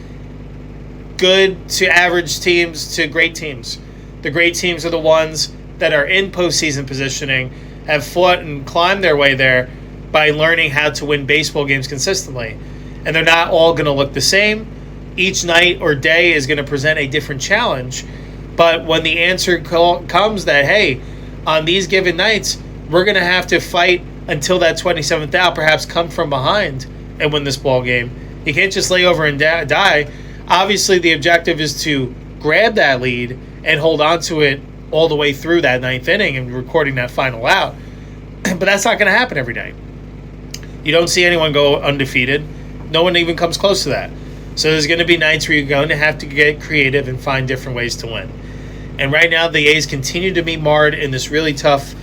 S1: good to average teams to great teams. The great teams are the ones that are in postseason positioning, have fought and climbed their way there by learning how to win baseball games consistently. And they're not all going to look the same. Each night or day is going to present a different challenge. But when the answer comes that, hey, on these given nights, we're going to have to fight until that 27th out, perhaps come from behind and win this ball game. You can't just lay over and die. Obviously, the objective is to grab that lead and hold on to it all the way through that ninth inning and recording that final out. But that's not going to happen every night. You don't see anyone go undefeated. No one even comes close to that. So there's going to be nights where you're going to have to get creative and find different ways to win. And right now, the A's continue to be marred in this really tough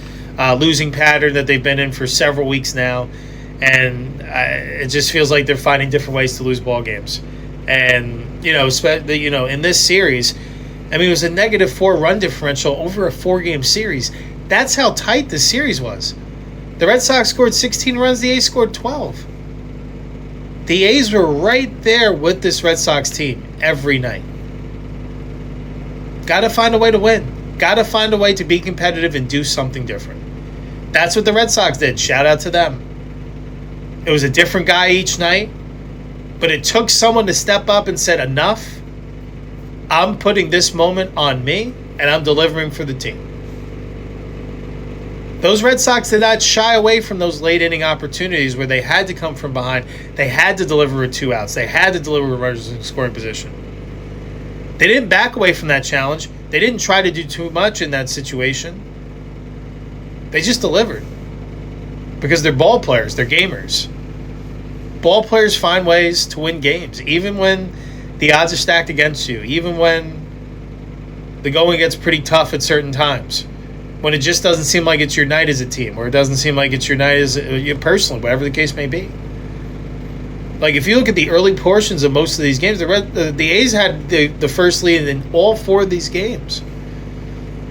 S1: losing pattern that they've been in for several weeks now. And it just feels like they're finding different ways to lose ball games. And, in this series, I mean, it was a -4 run differential over a 4-game series. That's how tight this series was. The Red Sox scored 16 runs, the A's scored 12. The A's were right there with this Red Sox team every night. Got to find a way to win. Got to find a way to be competitive and do something different. That's what the Red Sox did. Shout out to them. It was a different guy each night, but it took someone to step up and said, enough. I'm putting this moment on me, and I'm delivering for the team. Those Red Sox did not shy away from those late inning opportunities where they had to come from behind. They had to deliver with 2 outs. They had to deliver with runners in scoring position. They didn't back away from that challenge. They didn't try to do too much in that situation. They just delivered. Because they're ball players. They're gamers. Ball players find ways to win games, even when the odds are stacked against you, even when the going gets pretty tough at certain times. When it just doesn't seem like it's your night as a team, or it doesn't seem like it's your night as you personally, whatever the case may be. Like, if you look at the early portions of most of these games, the A's had the first lead in all 4 of these games.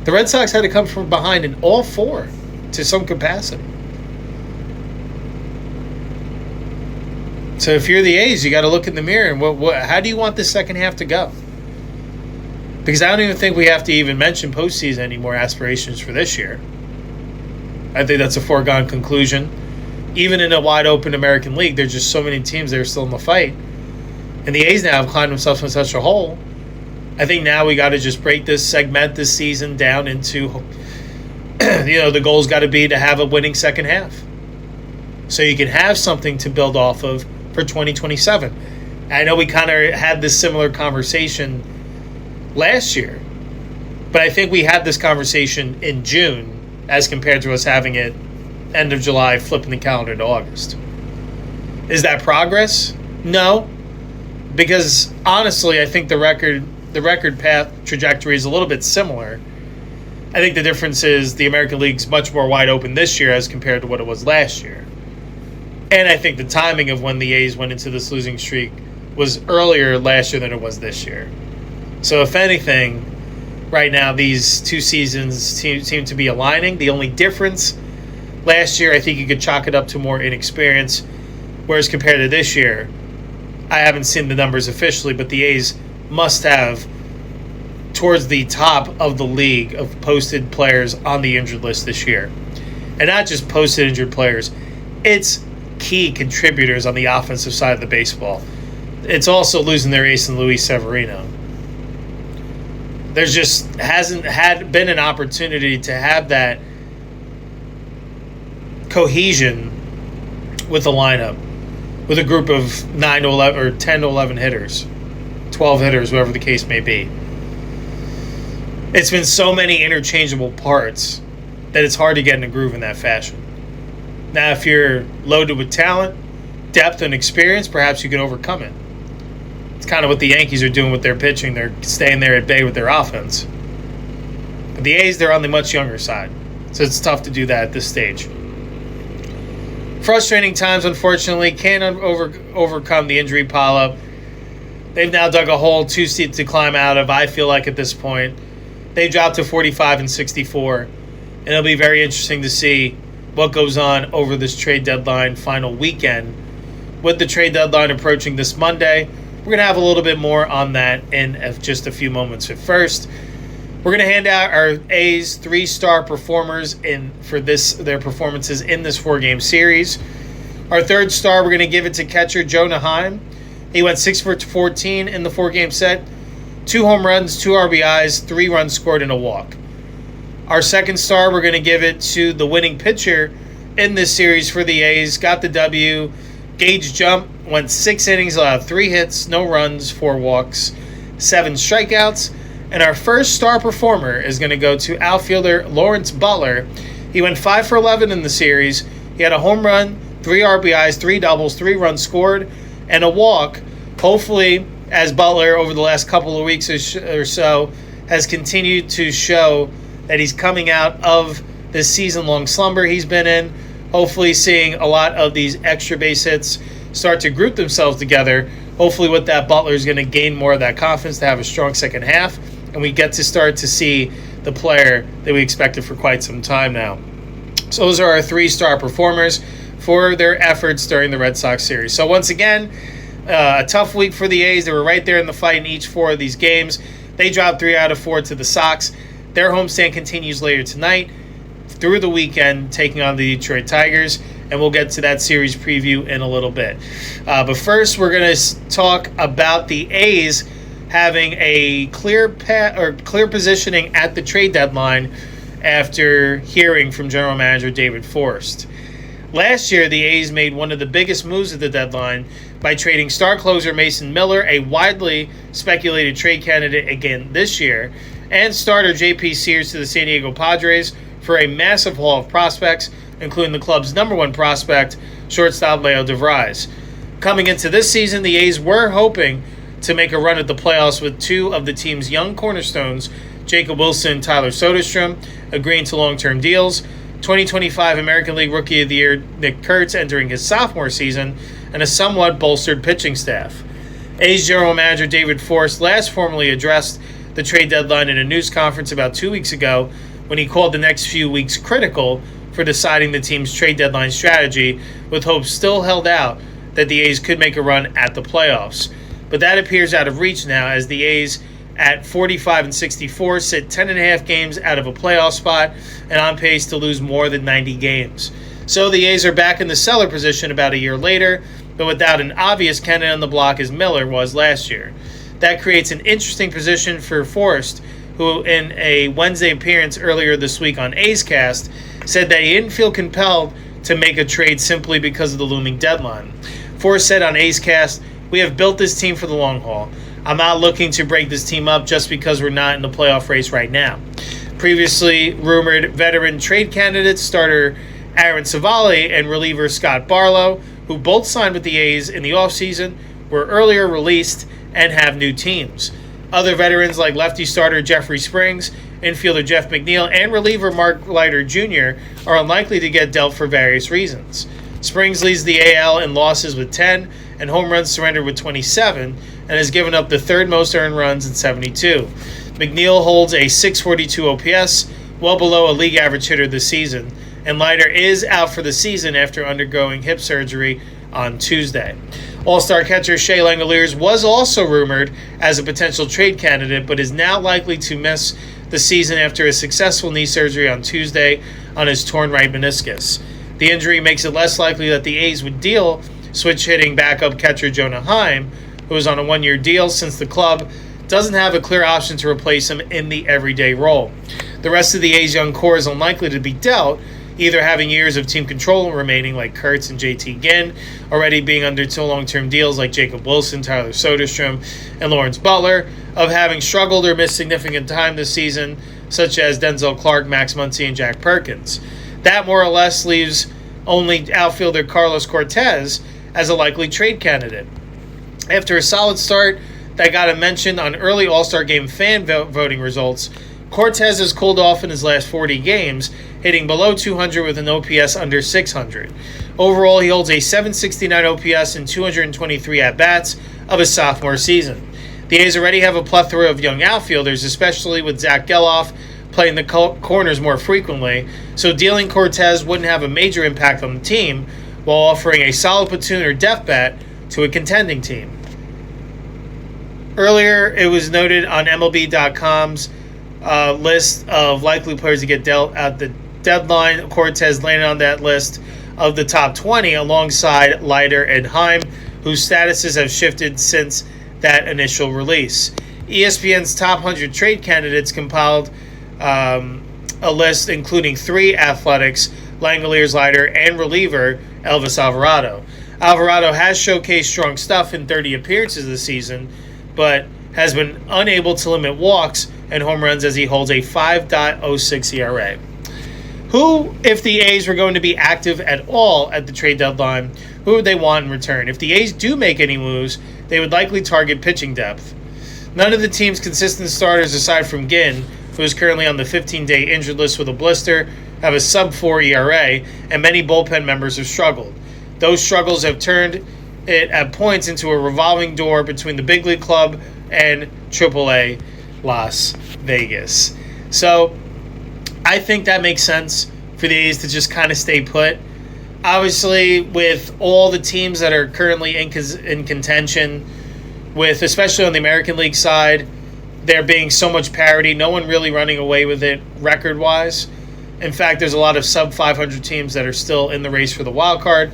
S1: The Red Sox had to come from behind in all 4 to some capacity. So if you're the A's, you got to look in the mirror and how do you want this second half to go? Because I don't even think we have to even mention postseason anymore aspirations for this year. I think that's a foregone conclusion. Even in a wide-open American League, there's just so many teams that are still in the fight. And the A's now have climbed themselves in such a hole. I think now we got to just segment this season down into, the goal's got to be to have a winning second half. So you can have something to build off of for 2027. I know we kind of had this similar conversation last year, but I think we had this conversation in June as compared to us having it end of July, flipping the calendar to August. Is that progress? No, because honestly, I think the record path trajectory is a little bit similar. I think the difference is the American League's much more wide open this year as compared to what it was last year. And I think the timing of when the A's went into this losing streak was earlier last year than it was this year. So if anything, right now these 2 seasons seem to be aligning. The only difference, last year I think you could chalk it up to more inexperience, whereas compared to this year, I haven't seen the numbers officially, but the A's must have towards the top of the league of posted players on the injured list this year. And not just posted injured players, it's key contributors on the offensive side of the baseball. It's also losing their ace in Luis Severino. There's just hasn't been an opportunity to have that cohesion with the lineup, with a group of 9 to 11 or 10 to 11 hitters, 12 hitters, whatever the case may be. It's been so many interchangeable parts that it's hard to get in a groove in that fashion. Now, if you're loaded with talent, depth, and experience, perhaps you can overcome it. It's kind of what the Yankees are doing with their pitching. They're staying there at bay with their offense. But the A's, they're on the much younger side. So it's tough to do that at this stage. Frustrating times, unfortunately, can't overcome the injury pileup. They've now dug a hole 2 seats to climb out of, I feel like, at this point. They dropped to 45 and 64. And it'll be very interesting to see what goes on over this trade deadline final weekend. With the trade deadline approaching this Monday, we're going to have a little bit more on that in just a few moments. But first, we're going to hand out our A's 3-star performers for their performances in this 4-game series. Our 3rd star, we're going to give it to catcher Jonah Heim. He went 6 for 14 in the 4-game set, 2 home runs, 2 RBIs, 3 runs scored, and a walk. Our 2nd star, we're going to give it to the winning pitcher in this series for the A's. Got the W. Gage Jump went 6 innings, allowed 3 hits, no runs, 4 walks, 7 strikeouts. And our 1st star performer is going to go to outfielder Lawrence Butler. He went 5 for 11 in the series. He had a home run, 3 RBIs, 3 doubles, 3 runs scored, and a walk. Hopefully, as Butler over the last couple of weeks or so has continued to show that he's coming out of this season-long slumber he's been in, hopefully seeing a lot of these extra base hits start to group themselves together. Hopefully with that, Butler is going to gain more of that confidence to have a strong second half, and we get to start to see the player that we expected for quite some time now. So those are our 3-star performers for their efforts during the Red Sox series. So once again, a tough week for the A's. They were right there in the fight in each 4 of these games. They dropped 3 out of 4 to the Sox. Their homestand continues later tonight through the weekend, taking on the Detroit Tigers, and we'll get to that series preview in a little bit. But first, we're going to talk about the A's having a clear positioning at the trade deadline after hearing from General Manager David Forst. Last year, the A's made one of the biggest moves at the deadline by trading star closer Mason Miller, a widely speculated trade candidate again this year, and starter J.P. Sears to the San Diego Padres for a massive haul of prospects, including the club's number 1 prospect, shortstop Leo DeVries. Coming into this season, the A's were hoping to make a run at the playoffs with 2 of the team's young cornerstones, Jacob Wilson and Tyler Soderstrom, agreeing to long-term deals, 2025 American League Rookie of the Year Nick Kurtz entering his sophomore season, and a somewhat bolstered pitching staff. A's General Manager David Forst last formally addressed the trade deadline in a news conference about 2 weeks ago when he called the next few weeks critical for deciding the team's trade deadline strategy, with hopes still held out that the A's could make a run at the playoffs. But that appears out of reach now, as the A's at 45-64 sit 10.5 games out of a playoff spot and on pace to lose more than 90 games. So the A's are back in the cellar position about a year later, but without an obvious candidate on the block as Miller was last year. That creates an interesting position for Forst, who in a Wednesday appearance earlier this week on A's Cast said that he didn't feel compelled to make a trade simply because of the looming deadline. Forst said on A's Cast, "We have built this team for the long haul. I'm not looking to break this team up just because we're not in the playoff race right now." Previously rumored veteran trade candidates starter Aaron Savali and reliever Scott Barlow, who both signed with the A's in the offseason, were earlier released and have new teams. Other veterans like lefty starter Jeffrey Springs, infielder Jeff McNeil, and reliever Mark Leiter Jr. are unlikely to get dealt for various reasons. Springs leads the AL in losses with 10 and home runs surrendered with 27, and has given up the 3rd most earned runs in 72. McNeil holds a .642 OPS, well below a league average hitter this season, and Leiter is out for the season after undergoing hip surgery on Tuesday. All-star catcher Shea Langoliers was also rumored as a potential trade candidate, but is now likely to miss the season after a successful knee surgery on Tuesday on his torn right meniscus. The injury makes it less likely that the A's would deal switch-hitting backup catcher Jonah Heim, who is on a 1-year deal, since the club doesn't have a clear option to replace him in the everyday role. The rest of the A's young core is unlikely to be dealt, either having years of team control remaining like Kurtz and JT Ginn, already being under 2 long-term deals like Jacob Wilson, Tyler Soderstrom, and Lawrence Butler, of having struggled or missed significant time this season, such as Denzel Clark, Max Muncy, and Jack Perkins. That more or less leaves only outfielder Carlos Cortez as a likely trade candidate. After a solid start that got a mention on early All-Star Game fan voting results, Cortez has cooled off in his last 40 games, hitting below 200 with an OPS under 600. Overall, he holds a .769 OPS and 223 at-bats of his sophomore season. The A's already have a plethora of young outfielders, especially with Zach Geloff, playing the corners more frequently, so dealing Cortez wouldn't have a major impact on the team while offering a solid platoon or depth bet to a contending team. Earlier, it was noted on MLB.com's list of likely players to get dealt at the deadline. Cortez landed on that list of the top 20 alongside Leiter and Heim, whose statuses have shifted since that initial release. ESPN's top 100 trade candidates compiled a list including 3 Athletics, Langoliers, Leiter, and reliever Elvis Alvarado. Alvarado has showcased strong stuff in 30 appearances this season, but has been unable to limit walks and home runs as he holds a 5.06 ERA. Who, if the A's were going to be active at all at the trade deadline, who would they want in return? If the A's do make any moves, they would likely target pitching depth. None of the team's consistent starters, aside from Ginn, who is currently on the 15-day injured list with a blister, have a sub-4 ERA, and many bullpen members have struggled. Those struggles have turned it at points into a revolving door between the big league club and AAA Las Vegas. So I think that makes sense for the A's to just kind of stay put. Obviously, with all the teams that are currently in contention, with especially on the American League side, there being so much parity, no one really running away with it record-wise. In fact, there's a lot of sub-500 teams that are still in the race for the wild card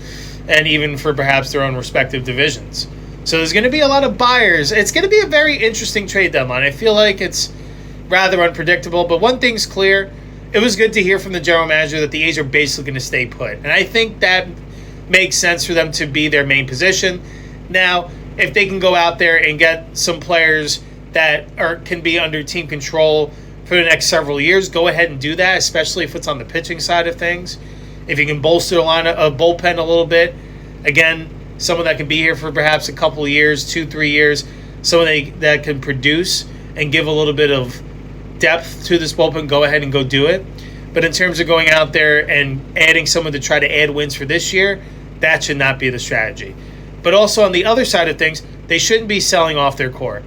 S1: and even for perhaps their own respective divisions. So there's going to be a lot of buyers. It's going to be a very interesting trade deadline. I feel like it's rather unpredictable, but one thing's clear. It was good to hear from the general manager that the A's are basically going to stay put. And I think that makes sense for them to be their main position. Now, if they can go out there and get some players that can be under team control for the next several years, go ahead and do that, especially if it's on the pitching side of things. If you can bolster a bullpen a little bit, again, someone that can be here for perhaps a couple of years, 2-3 years, someone that can produce and give a little bit of depth to this bullpen, go ahead and go do it. But in terms of going out there and adding someone to try to add wins for this year, that should not be the strategy. But also on the other side of things, they shouldn't be selling off their core.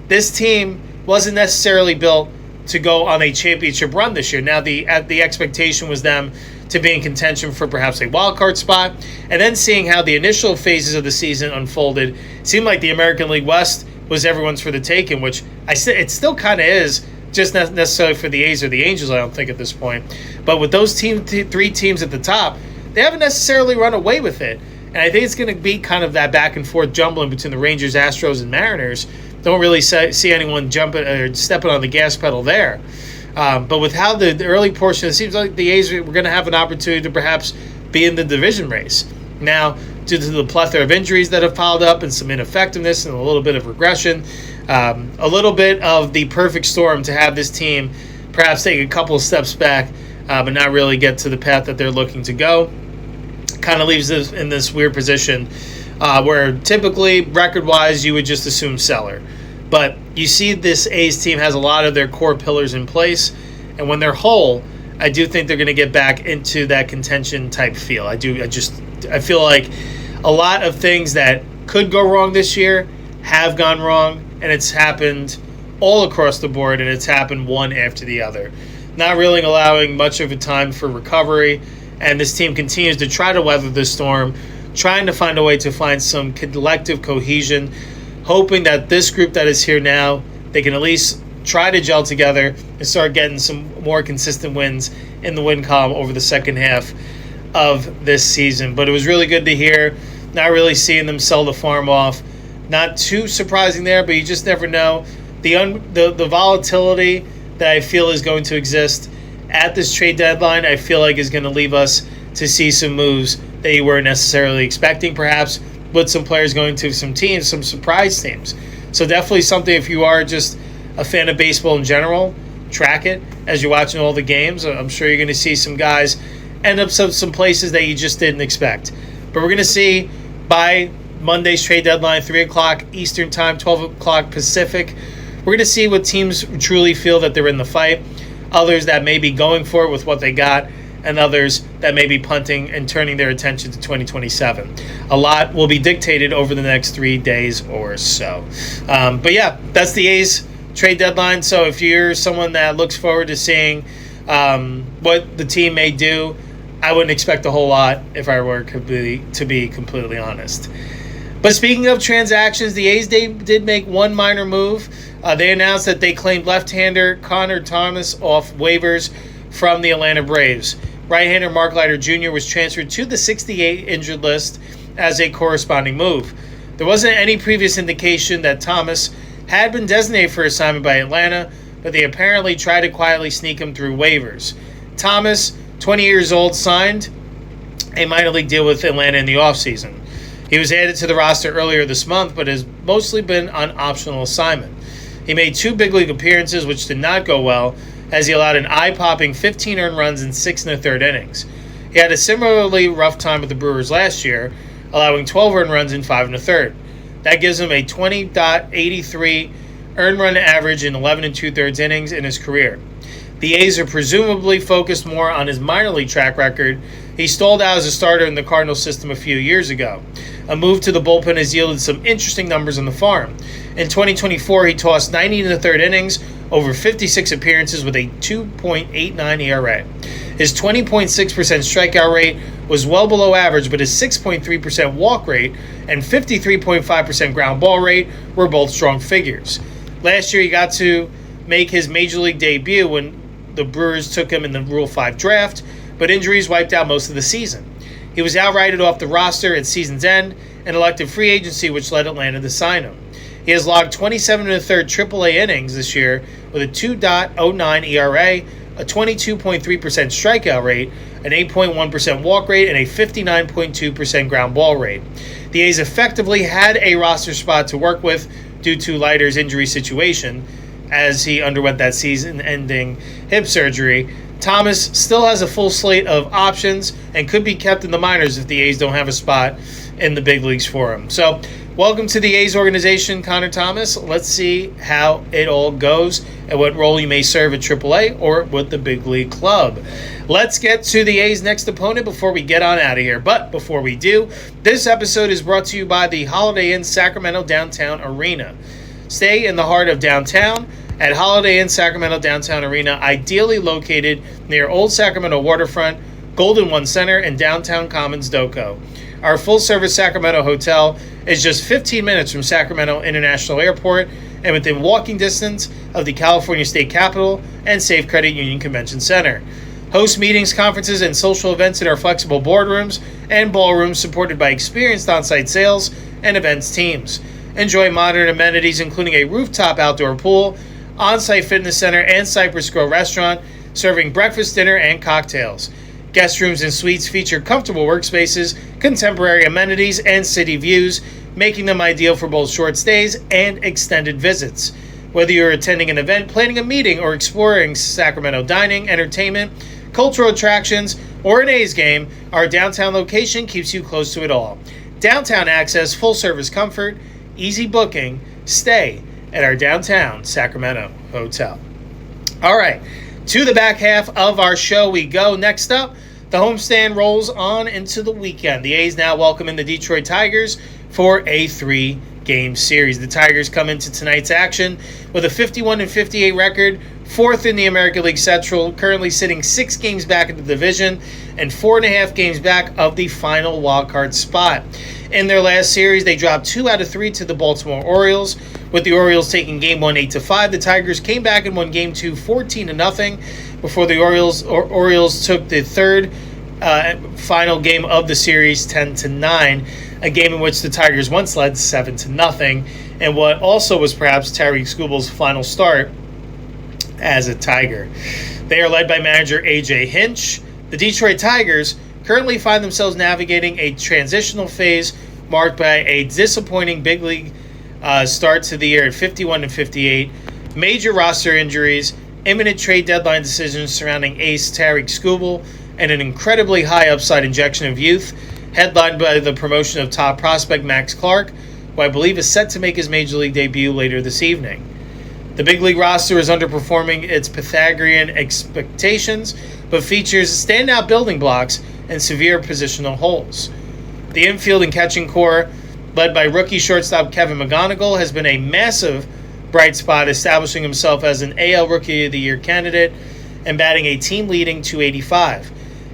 S1: This team wasn't necessarily built to go on a championship run this year. Now, the expectation was them to be in contention for perhaps a wild card spot, and then seeing how the initial phases of the season unfolded, it seemed like the American League West was everyone's for the taking, which it still kind of is, just not necessarily for the A's or the Angels, I don't think, at this point. But with those three teams at the top, they haven't necessarily run away with it. And I think it's going to be kind of that back and forth jumbling between the Rangers, Astros, and Mariners. Don't really see anyone jumping or stepping on the gas pedal there. But with how the early portion, it seems like the A's were going to have an opportunity to perhaps be in the division race. Now, due to the plethora of injuries that have piled up and some ineffectiveness and a little bit of regression, a little bit of the perfect storm to have this team perhaps take a couple of steps back, but not really get to the path that they're looking to go. Kind of leaves us in this weird position where typically, record-wise, you would just assume seller. But you see this A's team has a lot of their core pillars in place, and when they're whole, I do think they're going to get back into that contention type feel. I feel like a lot of things that could go wrong this year have gone wrong, and it's happened all across the board, and it's happened one after the other. Not really allowing much of a time for recovery, and this team continues to try to weather the storm, trying to find a way to find some collective cohesion, hoping that this group that is here now, they can at least try to gel together and start getting some more consistent wins in the win column over the second half of this season. But it was really good to hear, not really seeing them sell the farm off. Not too surprising there, but you just never know. The volatility that I feel is going to exist at this trade deadline, I feel like is going to leave us to see some moves that you weren't necessarily expecting, perhaps, with some players going to some teams, some surprise teams. So definitely something, if you are just a fan of baseball in general, track it as you're watching all the games. I'm sure you're going to see some guys end up some places that you just didn't expect. But we're going to see by Monday's trade deadline, 3 o'clock Eastern time, 12 o'clock Pacific, we're going to see what teams truly feel that they're in the fight, others that may be going for it with what they got, and others that may be punting and turning their attention to 2027. A lot will be dictated over the next 3 days or so. But yeah, that's the A's trade deadline. So if you're someone that looks forward to seeing what the team may do, I wouldn't expect a whole lot if I were to be completely honest. But speaking of transactions, the A's did make one minor move. They announced that they claimed left-hander Connor Thomas off waivers from the Atlanta Braves. Right-hander Mark Leiter Jr. was transferred to the 68 injured list as a corresponding move. There wasn't any previous indication that Thomas had been designated for assignment by Atlanta, but they apparently tried to quietly sneak him through waivers. Thomas, 20 years old, signed a minor league deal with Atlanta in the offseason. He was added to the roster earlier this month, but has mostly been on optional assignment. He made 2 big league appearances, which did not go well, as he allowed an eye-popping 15 earned runs in 6 1/3 innings. He had a similarly rough time with the Brewers last year, allowing 12 earned runs in 5 1/3. That gives him a 20.83 earned run average in 11 2/3 innings in his career. The A's are presumably focused more on his minor league track record. He stalled out as a starter in the Cardinals system a few years ago. A move to the bullpen has yielded some interesting numbers on the farm. In 2024, he tossed 90 1/3 innings over 56 appearances with a 2.89 ERA. His 20.6% strikeout rate was well below average, but his 6.3% walk rate and 53.5% ground ball rate were both strong figures. Last year, he got to make his major league debut when the Brewers took him in the Rule 5 draft, but injuries wiped out most of the season. He was outrighted off the roster at season's end and elected free agency, which led Atlanta to sign him. He has logged 27 1/3 AAA innings this year with a 2.09 ERA, a 22.3% strikeout rate, an 8.1% walk rate, and a 59.2% ground ball rate. The A's effectively had a roster spot to work with due to Leiter's injury situation, as he underwent that season-ending hip surgery. Thomas still has a full slate of options and could be kept in the minors if the A's don't have a spot in the big leagues for him. So, welcome to the A's organization, Connor Thomas. Let's see how it all goes and what role you may serve at AAA or with the big league club. Let's get to the A's next opponent before we get on out of here. But before we do, this episode is brought to you by the Holiday Inn Sacramento Downtown Arena. Stay in the heart of downtown at Holiday Inn Sacramento Downtown Arena, ideally located near Old Sacramento Waterfront, Golden One Center, and Downtown Commons Doco. Our full-service Sacramento hotel is just 15 minutes from Sacramento International Airport and within walking distance of the California State Capitol and Safe Credit Union Convention Center. Host meetings, conferences, and social events in our flexible boardrooms and ballrooms supported by experienced on-site sales and events teams. Enjoy modern amenities including a rooftop outdoor pool, on-site fitness center, and Cypress Grill restaurant serving breakfast, dinner, and cocktails. Guest rooms and suites feature comfortable workspaces, contemporary amenities, and city views, making them ideal for both short stays and extended visits. Whether you're attending an event, planning a meeting, or exploring Sacramento dining, entertainment, cultural attractions, or an A's game, our downtown location keeps you close to it all. Downtown access, full-service comfort, easy booking. Stay at our downtown Sacramento hotel. All right, to the back half of our show we go. Next up, the homestand rolls on into the weekend. The A's now welcome in the Detroit Tigers for a 3-game series. The Tigers come into tonight's action with a 51-58 record, 4th in the American League Central, currently sitting 6 games back in the division and 4.5 games back of the final wildcard spot. In their last series, they dropped 2 out of 3 to the Baltimore Orioles. With the Orioles taking Game 1 8-5, the Tigers came back and won Game 2 14-0 before the Orioles took the third final game of the series 10-9, a game in which the Tigers once led 7-0, and what also was perhaps Tariq Skubal's final start as a Tiger. They are led by manager A.J. Hinch. The Detroit Tigers currently find themselves navigating a transitional phase marked by a disappointing big league start to the year at 51-58, major roster injuries, imminent trade deadline decisions surrounding ace Tariq Skubal, and an incredibly high upside injection of youth, headlined by the promotion of top prospect Max Clark, who I believe is set to make his major league debut later this evening. The big league roster is underperforming its Pythagorean expectations, but features standout building blocks and severe positional holes. The infield and catching core, led by rookie shortstop Kevin McGonigal, has been a massive bright spot, establishing himself as an AL Rookie of the Year candidate and batting a team-leading .285.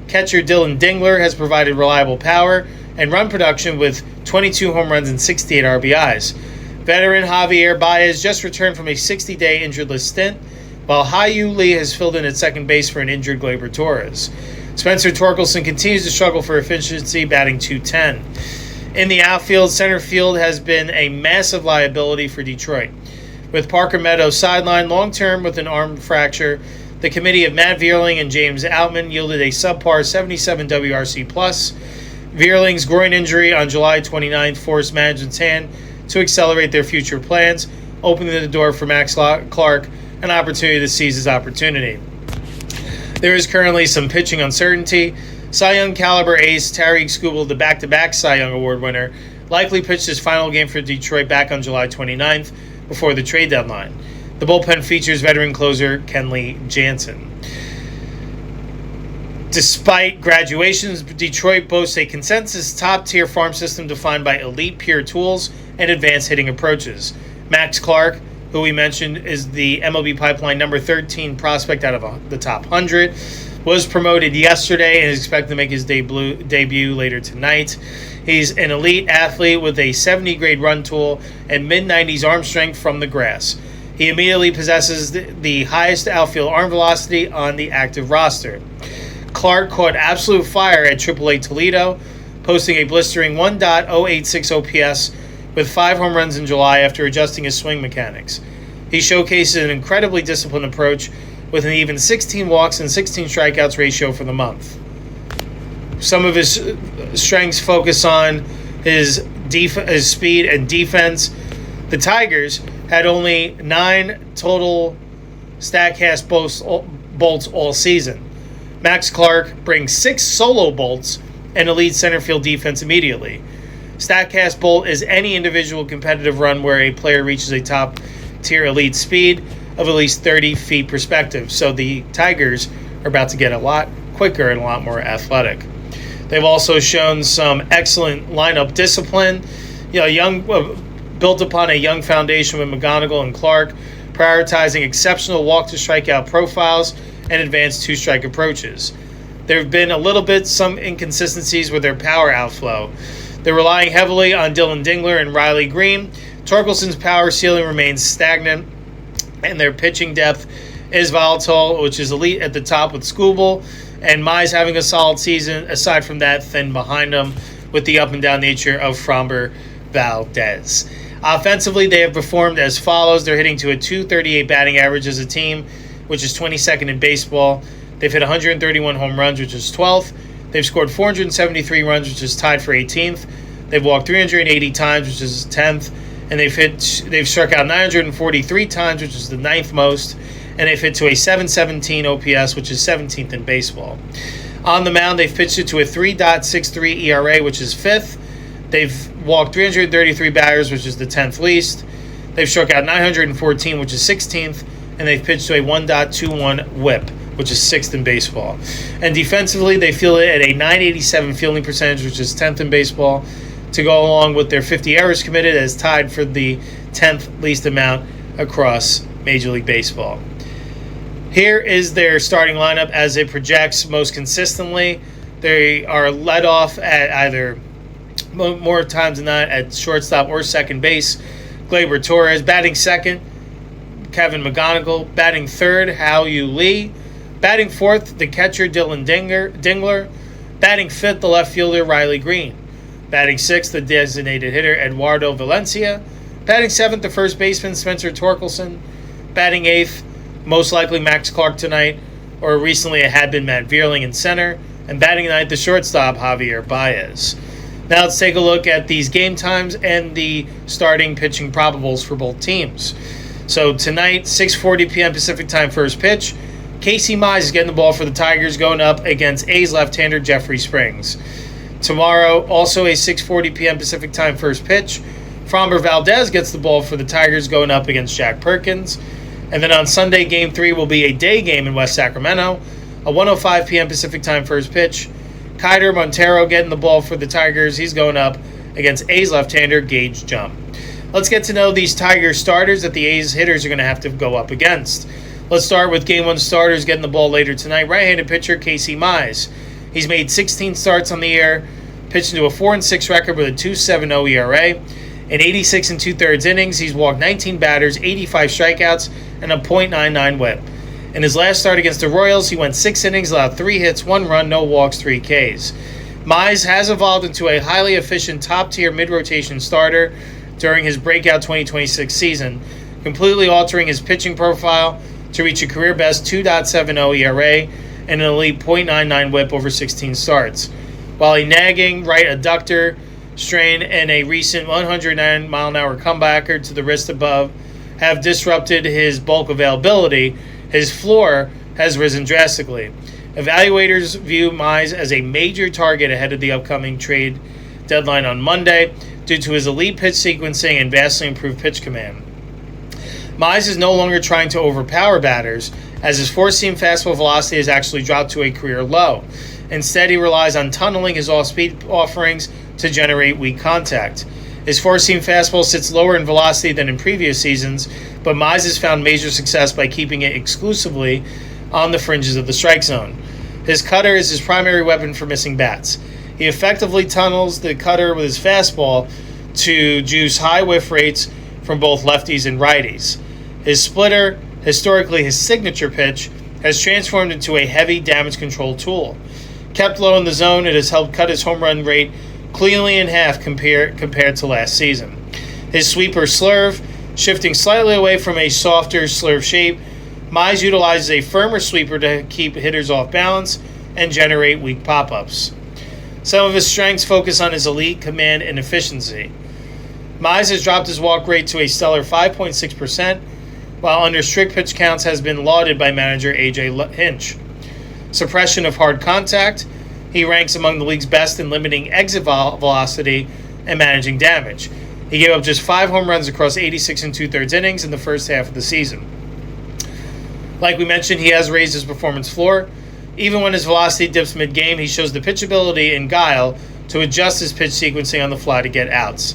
S1: Catcher Dylan Dingler has provided reliable power and run production with 22 home runs and 68 RBIs. Veteran Javier Baez just returned from a 60-day injured list stint, while Hao-Yu Lee has filled in at second base for an injured Gleyber Torres. Spencer Torkelson continues to struggle for efficiency, batting .210. In the outfield, center field has been a massive liability for Detroit. With Parker Meadows sidelined long-term with an arm fracture, the committee of Matt Vierling and James Outman yielded a subpar 77 WRC+. Vierling's groin injury on July 29th forced management's hand to accelerate their future plans, opening the door for Max Clark an opportunity to seize his opportunity. There is currently some pitching uncertainty. Cy Young caliber ace Tariq Skubal, the back-to-back Cy Young Award winner, likely pitched his final game for Detroit back on July 29th before the trade deadline. The bullpen features veteran closer Kenley Jansen. Despite graduations, Detroit boasts a consensus top-tier farm system defined by elite pure tools and advanced hitting approaches. Max Clark, who we mentioned is the MLB Pipeline number 13 prospect out of the top 100, was promoted yesterday and is expected to make his debut later tonight. He's an elite athlete with a 70-grade run tool and mid-90s arm strength from the grass. He immediately possesses the highest outfield arm velocity on the active roster. Clark caught absolute fire at AAA Toledo, posting a blistering 1.086 OPS with 5 home runs in July after adjusting his swing mechanics. He showcases an incredibly disciplined approach with an even 16 walks and 16 strikeouts ratio for the month. Some of his strengths focus on his speed and defense. The Tigers had only 9 total StatCast bolts all season. Max Clark brings 6 solo bolts and elite center field defense immediately. StatCast bolt is any individual competitive run where a player reaches a top-tier elite speed of at least 30 feet perspective. So the Tigers are about to get a lot quicker and a lot more athletic. They've also shown some excellent lineup discipline. Built upon a young foundation with McGonigal and Clark, prioritizing exceptional walk-to-strikeout profiles and advanced two-strike approaches. There have been some inconsistencies with their power outflow. They're relying heavily on Dylan Dingler and Riley Green. Torkelson's power ceiling remains stagnant, and their pitching depth is volatile, which is elite at the top with Skubal, and Mize having a solid season. Aside from that, thin behind them with the up-and-down nature of Framber Valdez. Offensively, they have performed as follows. They're hitting to a .238 batting average as a team, which is 22nd in baseball. They've hit 131 home runs, which is 12th. They've scored 473 runs, which is tied for 18th. They've walked 380 times, which is 10th. And they've struck out 943 times, which is the 9th most. And they've hit to a .717 OPS, which is 17th in baseball. On the mound, they've pitched it to a 3.63 ERA, which is 5th. They've walked 333 batters, which is the 10th least. They've struck out 914, which is 16th. And they've pitched to a 1.21 whip, which is 6th in baseball. And defensively, they field it at a .987 fielding percentage, which is 10th in baseball, to go along with their 50 errors committed as tied for the 10th least amount across Major League Baseball. Here is their starting lineup as it projects most consistently. They are led off at either, more times than not, at shortstop or second base. Gleyber Torres. Batting second, Kevin McGonigal. Batting third, Hao-Yu Lee. Batting fourth, the catcher Dylan Dingler. Batting fifth, the left fielder Riley Green. Batting sixth, the designated hitter Eduardo Valencia. Batting seventh, the first baseman Spencer Torkelson. Batting eighth, most likely Max Clark tonight, or recently it had been Matt Vierling in center. And batting ninth, the shortstop Javier Baez. Now let's take a look at these game times and the starting pitching probables for both teams. So tonight, 6:40 p.m. Pacific time first pitch. Casey Mize is getting the ball for the Tigers going up against A's left-hander Jeffrey Springs. Tomorrow, also a 6:40 p.m. Pacific time first pitch. Framber Valdez gets the ball for the Tigers going up against Jack Perkins. And then on Sunday, Game 3 will be a day game in West Sacramento. A 1:05 p.m. Pacific time first pitch. Keider Montero getting the ball for the Tigers. He's going up against A's left-hander Gage Jump. Let's get to know these Tiger starters that the A's hitters are going to have to go up against. Let's start with Game 1 starters getting the ball later tonight. Right-handed pitcher Casey Mize. He's made 16 starts on the year, pitched into a 4-6 record with a 2.70 ERA. In 86 2/3 innings, he's walked 19 batters, 85 strikeouts, and a .99 whip. In his last start against the Royals, he went 6 innings, allowed 3 hits, 1 run, no walks, 3 Ks. Mize has evolved into a highly efficient top-tier mid-rotation starter during his breakout 2026 season, completely altering his pitching profile to reach a career-best 2.70 ERA and an elite .99 whip over 16 starts, while a nagging right adductor strain and a recent 109-mile-an-hour comebacker to the wrist above have disrupted his bulk availability. His floor has risen drastically. Evaluators view Mize as a major target ahead of the upcoming trade deadline on Monday due to his elite pitch sequencing and vastly improved pitch command. Mize is no longer trying to overpower batters, as his four-seam fastball velocity has actually dropped to a career low. Instead, he relies on tunneling his off-speed offerings to generate weak contact. His four-seam fastball sits lower in velocity than in previous seasons, but Mize has found major success by keeping it exclusively on the fringes of the strike zone. His cutter is his primary weapon for missing bats. He effectively tunnels the cutter with his fastball to juice high whiff rates from both lefties and righties. His splitter, historically his signature pitch, has transformed into a heavy damage control tool. Kept low in the zone, it has helped cut his home run rate cleanly in half compared to last season. His sweeper slurve, shifting slightly away from a softer slurve shape, Mize utilizes a firmer sweeper to keep hitters off balance and generate weak pop-ups. Some of his strengths focus on his elite command and efficiency. Mize has dropped his walk rate to a stellar 5.6%, while under strict pitch counts has been lauded by manager A.J. Hinch. Suppression of hard contact, he ranks among the league's best in limiting exit velocity and managing damage. He gave up just 5 home runs across 86 2/3 innings in the first half of the season. Like we mentioned, he has raised his performance floor. Even when his velocity dips mid-game, he shows the pitchability and guile to adjust his pitch sequencing on the fly to get outs.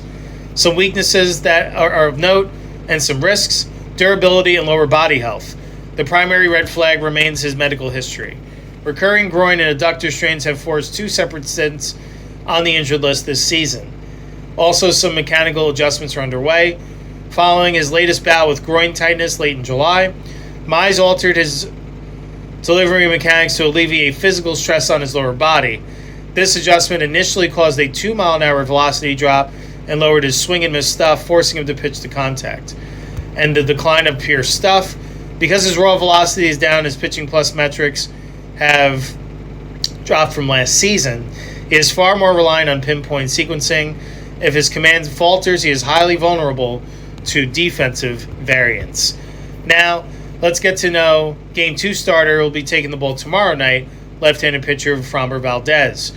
S1: Some weaknesses that are of note and some risks: durability and lower body health. The primary red flag remains his medical history. Recurring groin and adductor strains have forced 2 separate stints on the injured list this season. Also, some mechanical adjustments are underway. Following his latest bout with groin tightness late in July, Mize altered his delivery mechanics to alleviate physical stress on his lower body. This adjustment initially caused a 2-mile-an-hour velocity drop and lowered his swing and miss stuff, forcing him to pitch to contact. And the decline of pure stuff. Because his raw velocity is down, his pitching plus metrics have dropped from last season. He is far more reliant on pinpoint sequencing. If his command falters, he is highly vulnerable to defensive variance. Now, let's get to know Game 2 starter who will be taking the ball tomorrow night, left-handed pitcher Framber Valdez.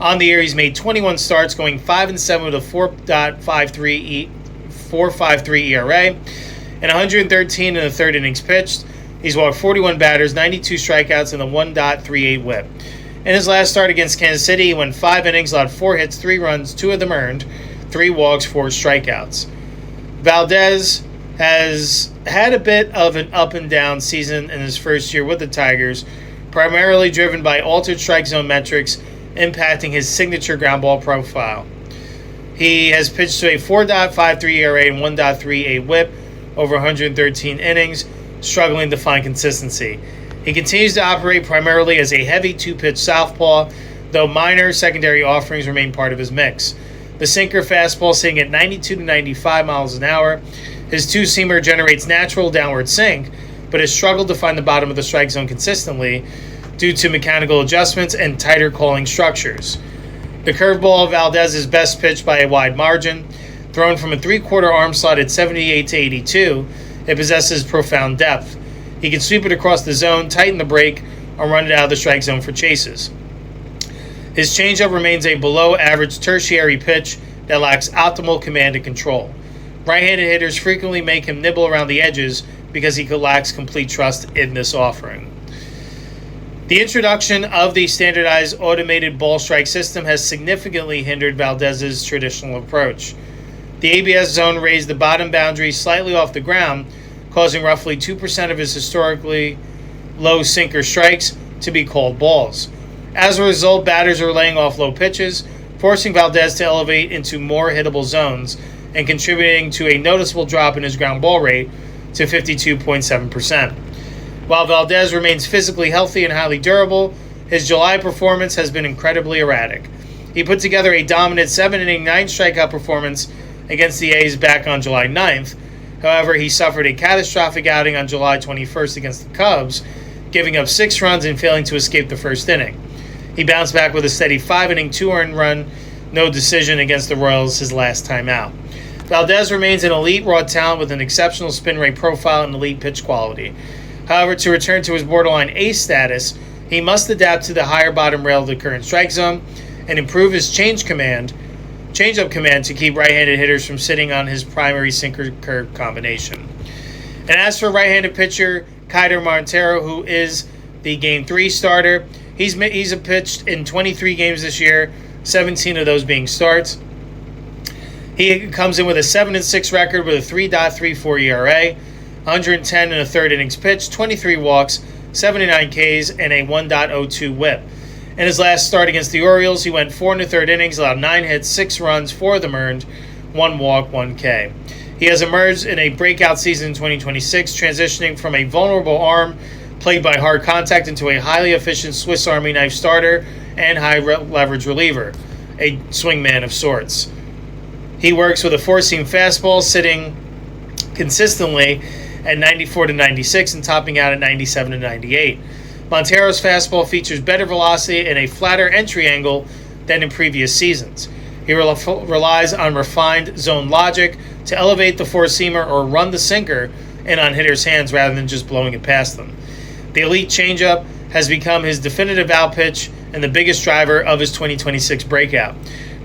S1: On the year, he's made 21 starts, going 5-7 with a 4.53 ERA and 113 in the third innings pitched. He's walked 41 batters, 92 strikeouts, and a 1.38 whip. In his last start against Kansas City, he went 5 innings, allowed 4 hits, 3 runs, 2 of them earned, 3 walks, 4 strikeouts. Valdez has had a bit of an up-and-down season in his first year with the Tigers, primarily driven by altered strike zone metrics impacting his signature ground ball profile. He has pitched to a 4.53 ERA and 1.38 whip over 113 innings, struggling to find consistency. He continues to operate primarily as a heavy 2-pitch southpaw, though minor secondary offerings remain part of his mix. The sinker fastball sitting at 92 to 95 miles an hour. His 2-seamer generates natural downward sink, but has struggled to find the bottom of the strike zone consistently due to mechanical adjustments and tighter calling structures. The curveball of Valdez is best pitched by a wide margin. Thrown from a 3/4 arm slot at 78 to 82, it possesses profound depth. He can sweep it across the zone, tighten the break, or run it out of the strike zone for chases. His changeup remains a below-average tertiary pitch that lacks optimal command and control. Right-handed hitters frequently make him nibble around the edges because he lacks complete trust in this offering. The introduction of the standardized automated ball strike system has significantly hindered Valdez's traditional approach. The ABS zone raised the bottom boundary slightly off the ground, causing roughly 2% of his historically low sinker strikes to be called balls. As a result, batters are laying off low pitches, forcing Valdez to elevate into more hittable zones and contributing to a noticeable drop in his ground ball rate to 52.7%. While Valdez remains physically healthy and highly durable, his July performance has been incredibly erratic. He put together a dominant 7-inning, 9-strikeout performance against the A's back on July 9th. However, he suffered a catastrophic outing on July 21st against the Cubs, giving up 6 runs and failing to escape the first inning. He bounced back with a steady 5-inning, 2-earned run, no decision against the Royals his last time out. Valdez remains an elite raw talent with an exceptional spin rate profile and elite pitch quality. However, to return to his borderline ace status, he must adapt to the higher bottom rail of the current strike zone and improve his changeup command to keep right-handed hitters from sitting on his primary sinker-curve combination. And as for right-handed pitcher Keider Montero, who is the Game 3 starter, he's pitched in 23 games this year, 17 of those being starts. He comes in with a 7-6 record with a 3.34 ERA, 110 and a third innings pitched, 23 walks, 79 Ks, and a 1.02 WHIP. In his last start against the Orioles, he went 4 1/3 innings, allowed 9 hits, 6 runs, 4 of them earned, 1 walk, 1 K. He has emerged in a breakout season in 2026, transitioning from a vulnerable arm plagued by hard contact into a highly efficient Swiss Army knife starter and high leverage reliever, a swingman of sorts. He works with a four-seam fastball sitting consistently at 94 to 96 and topping out at 97 to 98. Montero's fastball features better velocity and a flatter entry angle than in previous seasons. He relies on refined zone logic to elevate the four-seamer or run the sinker in on hitters' hands rather than just blowing it past them. The elite changeup has become his definitive out pitch and the biggest driver of his 2026 breakout.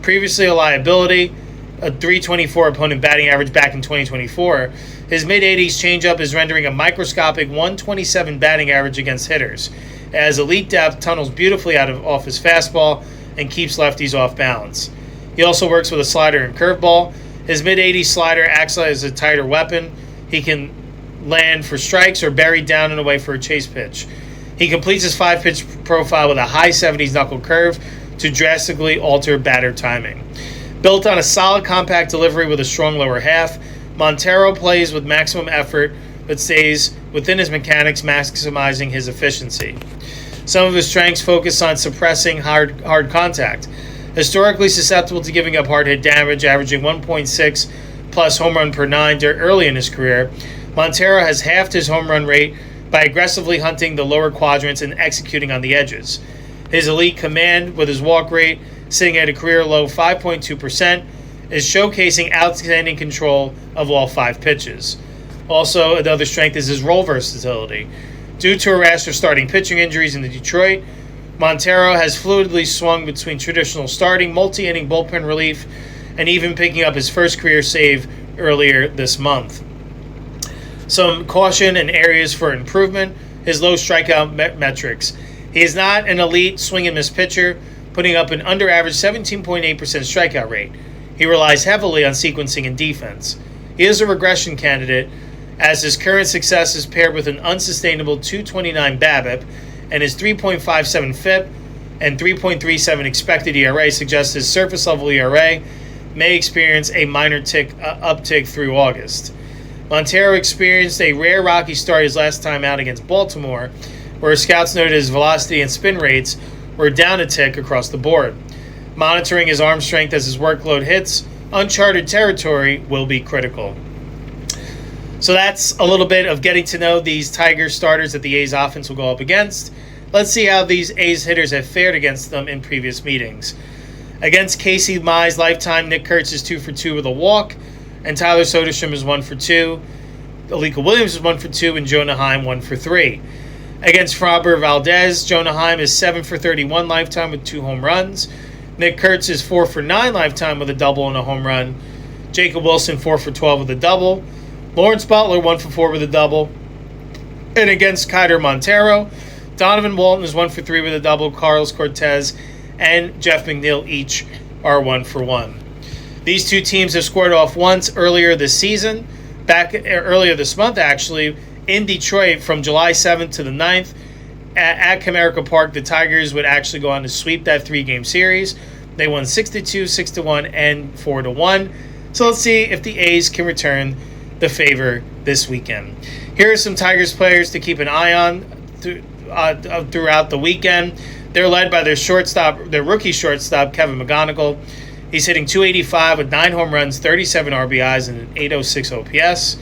S1: Previously a liability, a .324 opponent batting average back in 2024, his mid-80s changeup is rendering a microscopic .127 batting average against hitters, as elite depth tunnels beautifully off his fastball and keeps lefties off balance. He also works with a slider and curveball. His mid-80s slider acts as a tighter weapon. He can land for strikes or buried down and away for a chase pitch. He completes his 5-pitch profile with a high 70s knuckle curve to drastically alter batter timing. Built on a solid compact delivery with a strong lower half, Montero plays with maximum effort but stays within his mechanics, maximizing his efficiency. Some of his strengths focus on suppressing hard contact. Historically susceptible to giving up hard hit damage, averaging 1.6 plus home run per 9 early in his career, Montero has halved his home run rate by aggressively hunting the lower quadrants and executing on the edges. His elite command, with his walk rate sitting at a career low 5.2%, is showcasing outstanding control of all 5 pitches. Also, another strength is his role versatility. Due to a rash of starting pitching injuries in Detroit, Montero has fluidly swung between traditional starting, multi-inning bullpen relief, and even picking up his first career save earlier this month. Some caution and areas for improvement: his low strikeout metrics. He is not an elite swing and miss pitcher, putting up an under-average 17.8% strikeout rate. He relies heavily on sequencing and defense. He is a regression candidate, as his current success is paired with an unsustainable .229 BABIP, and his 3.57 FIP and 3.37 expected ERA suggests his surface-level ERA may experience a minor uptick through August. Montero experienced a rare rocky start his last time out against Baltimore, where scouts noted his velocity and spin rates were down a tick across the board. Monitoring his arm strength as his workload hits uncharted territory will be critical. So that's a little bit of getting to know these Tiger starters that the A's offense will go up against. Let's see how these A's hitters have fared against them in previous meetings. Against Casey Mize lifetime, Nick Kurtz is 2 for 2 with a walk, and Tyler Soderstrom is 1 for 2. Alika Williams is 1 for 2, and Jonah Heim 1 for 3. Against Framber Valdez, Jonah Heim is 7 for 31 lifetime with 2 home runs. Nick Kurtz is 4 for 9 lifetime with a double and a home run. Jacob Wilson 4 for 12 with a double. Lawrence Butler 1 for 4 with a double. And against Keider Montero, Donovan Walton is 1 for 3 with a double. Carlos Cortez and Jeff McNeil each are 1 for 1. These two teams have squared off once earlier this season, earlier this month actually, in Detroit from July 7th to the 9th. At Comerica Park, the Tigers would actually go on to sweep that 3-game series. They won 6-2, 6-1, and 4-1. So let's see if the A's can return the favor this weekend. Here are some Tigers players to keep an eye on throughout the weekend. They're led by their rookie shortstop, Kevin McGonigal. He's hitting .285 with 9 home runs, 37 RBIs, and an .806 OPS.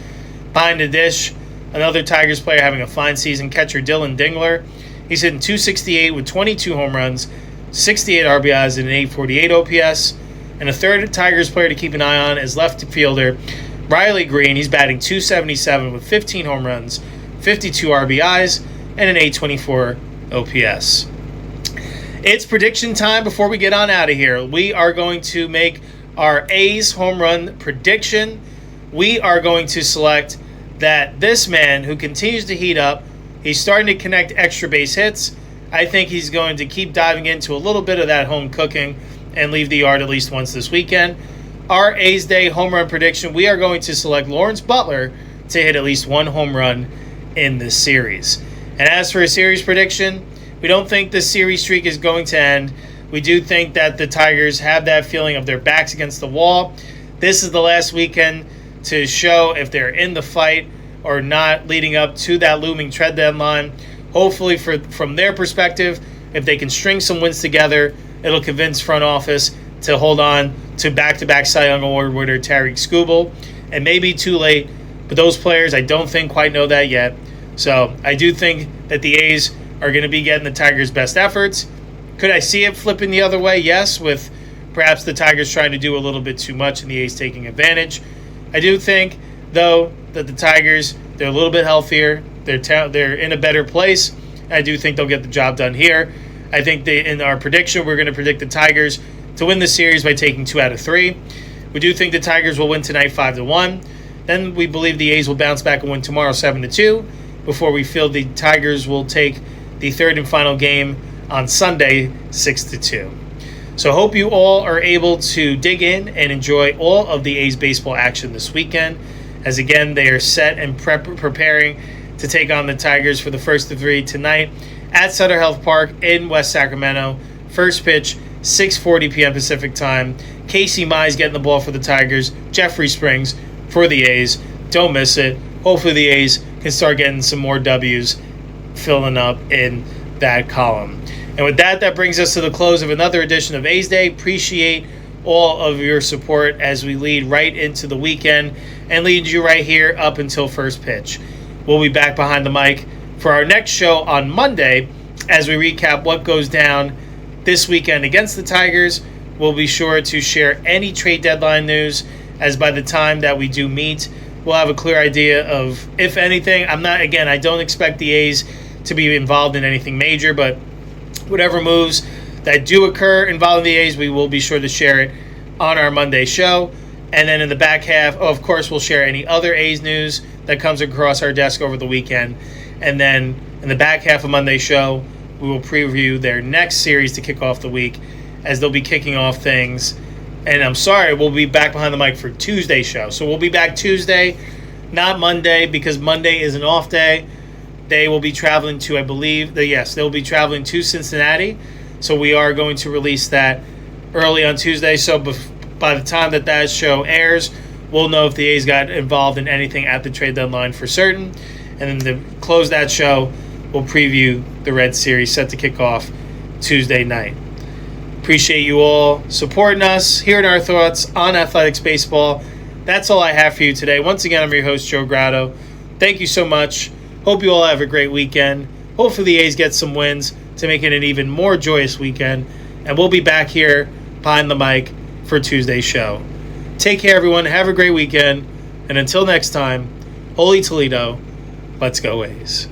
S1: Behind the dish, another Tigers player having a fine season, catcher Dylan Dingler. He's hitting .268 with 22 home runs, 68 RBIs, and an .848 OPS. And a third Tigers player to keep an eye on is left fielder Riley Green. He's batting .277 with 15 home runs, 52 RBIs, and an .824 OPS. It's prediction time before we get on out of here. We are going to make our A's home run prediction. We are going to select that this man who continues to heat up, he's starting to connect extra base hits. I think he's going to keep diving into a little bit of that home cooking and leave the yard at least once this weekend. Our A's Day home run prediction, we are going to select Lawrence Butler to hit at least 1 home run in this series. And as for a series prediction, we don't think this series streak is going to end. We do think that the Tigers have that feeling of their backs against the wall. This is the last weekend to show if they're in the fight or not leading up to that looming trade deadline. Hopefully, from their perspective, if they can string some wins together, it'll convince front office to hold on to back-to-back Cy Young Award winner Tariq Skubal. It may be too late, but those players, I don't think quite know that yet. So I do think that the A's are going to be getting the Tigers' best efforts. Could I see it flipping the other way? Yes, with perhaps the Tigers trying to do a little bit too much and the A's taking advantage. I do think, though, that the Tigers, they're a little bit healthier. They're in a better place. I do think they'll get the job done here. I think in our prediction, we're going to predict the Tigers to win the series by taking 2 out of 3. We do think the Tigers will win tonight 5-1. Then we believe the A's will bounce back and win tomorrow 7-2 before we feel the Tigers will take the third and final game on Sunday 6-2. So hope you all are able to dig in and enjoy all of the A's baseball action this weekend, as again they are set and preparing to take on the Tigers for the first of 3 tonight at Sutter Health Park in West Sacramento. First pitch, 6:40 p.m. Pacific time. Casey Mize getting the ball for the Tigers. Jeffrey Springs for the A's. Don't miss it. Hopefully the A's can start getting some more W's filling up in that column. And with that, that brings us to the close of another edition of A's Day. Appreciate all of your support as we lead right into the weekend and lead you right here up until first pitch. We'll be back behind the mic for our next show on Monday as we recap what goes down this weekend against the Tigers. We'll be sure to share any trade deadline news, as by the time that we do meet, we'll have a clear idea of, if anything, I don't expect the A's to be involved in anything major, but whatever moves that do occur involving the A's, we will be sure to share it on our Monday show. And then in the back half, of course, we'll share any other A's news that comes across our desk over the weekend. And then in the back half of Monday's show, we will preview their next series to kick off the week, as they'll be kicking off things. And I'm sorry, we'll be back behind the mic for Tuesday's show. So we'll be back Tuesday, not Monday, because Monday is an off day. They will be traveling to, they'll be traveling to Cincinnati. So we are going to release that early on Tuesday. So by the time that show airs, we'll know if the A's got involved in anything at the trade deadline for certain. And then to close that show, we'll preview the Red Series set to kick off Tuesday night. Appreciate you all supporting us, hearing our thoughts on athletics baseball. That's all I have for you today. Once again, I'm your host, Joe Grotto. Thank you so much. Hope you all have a great weekend. Hopefully the A's get some wins to make it an even more joyous weekend. And we'll be back here behind the mic for Tuesday's show. Take care, everyone. Have a great weekend. And until next time, Holy Toledo, let's go A's.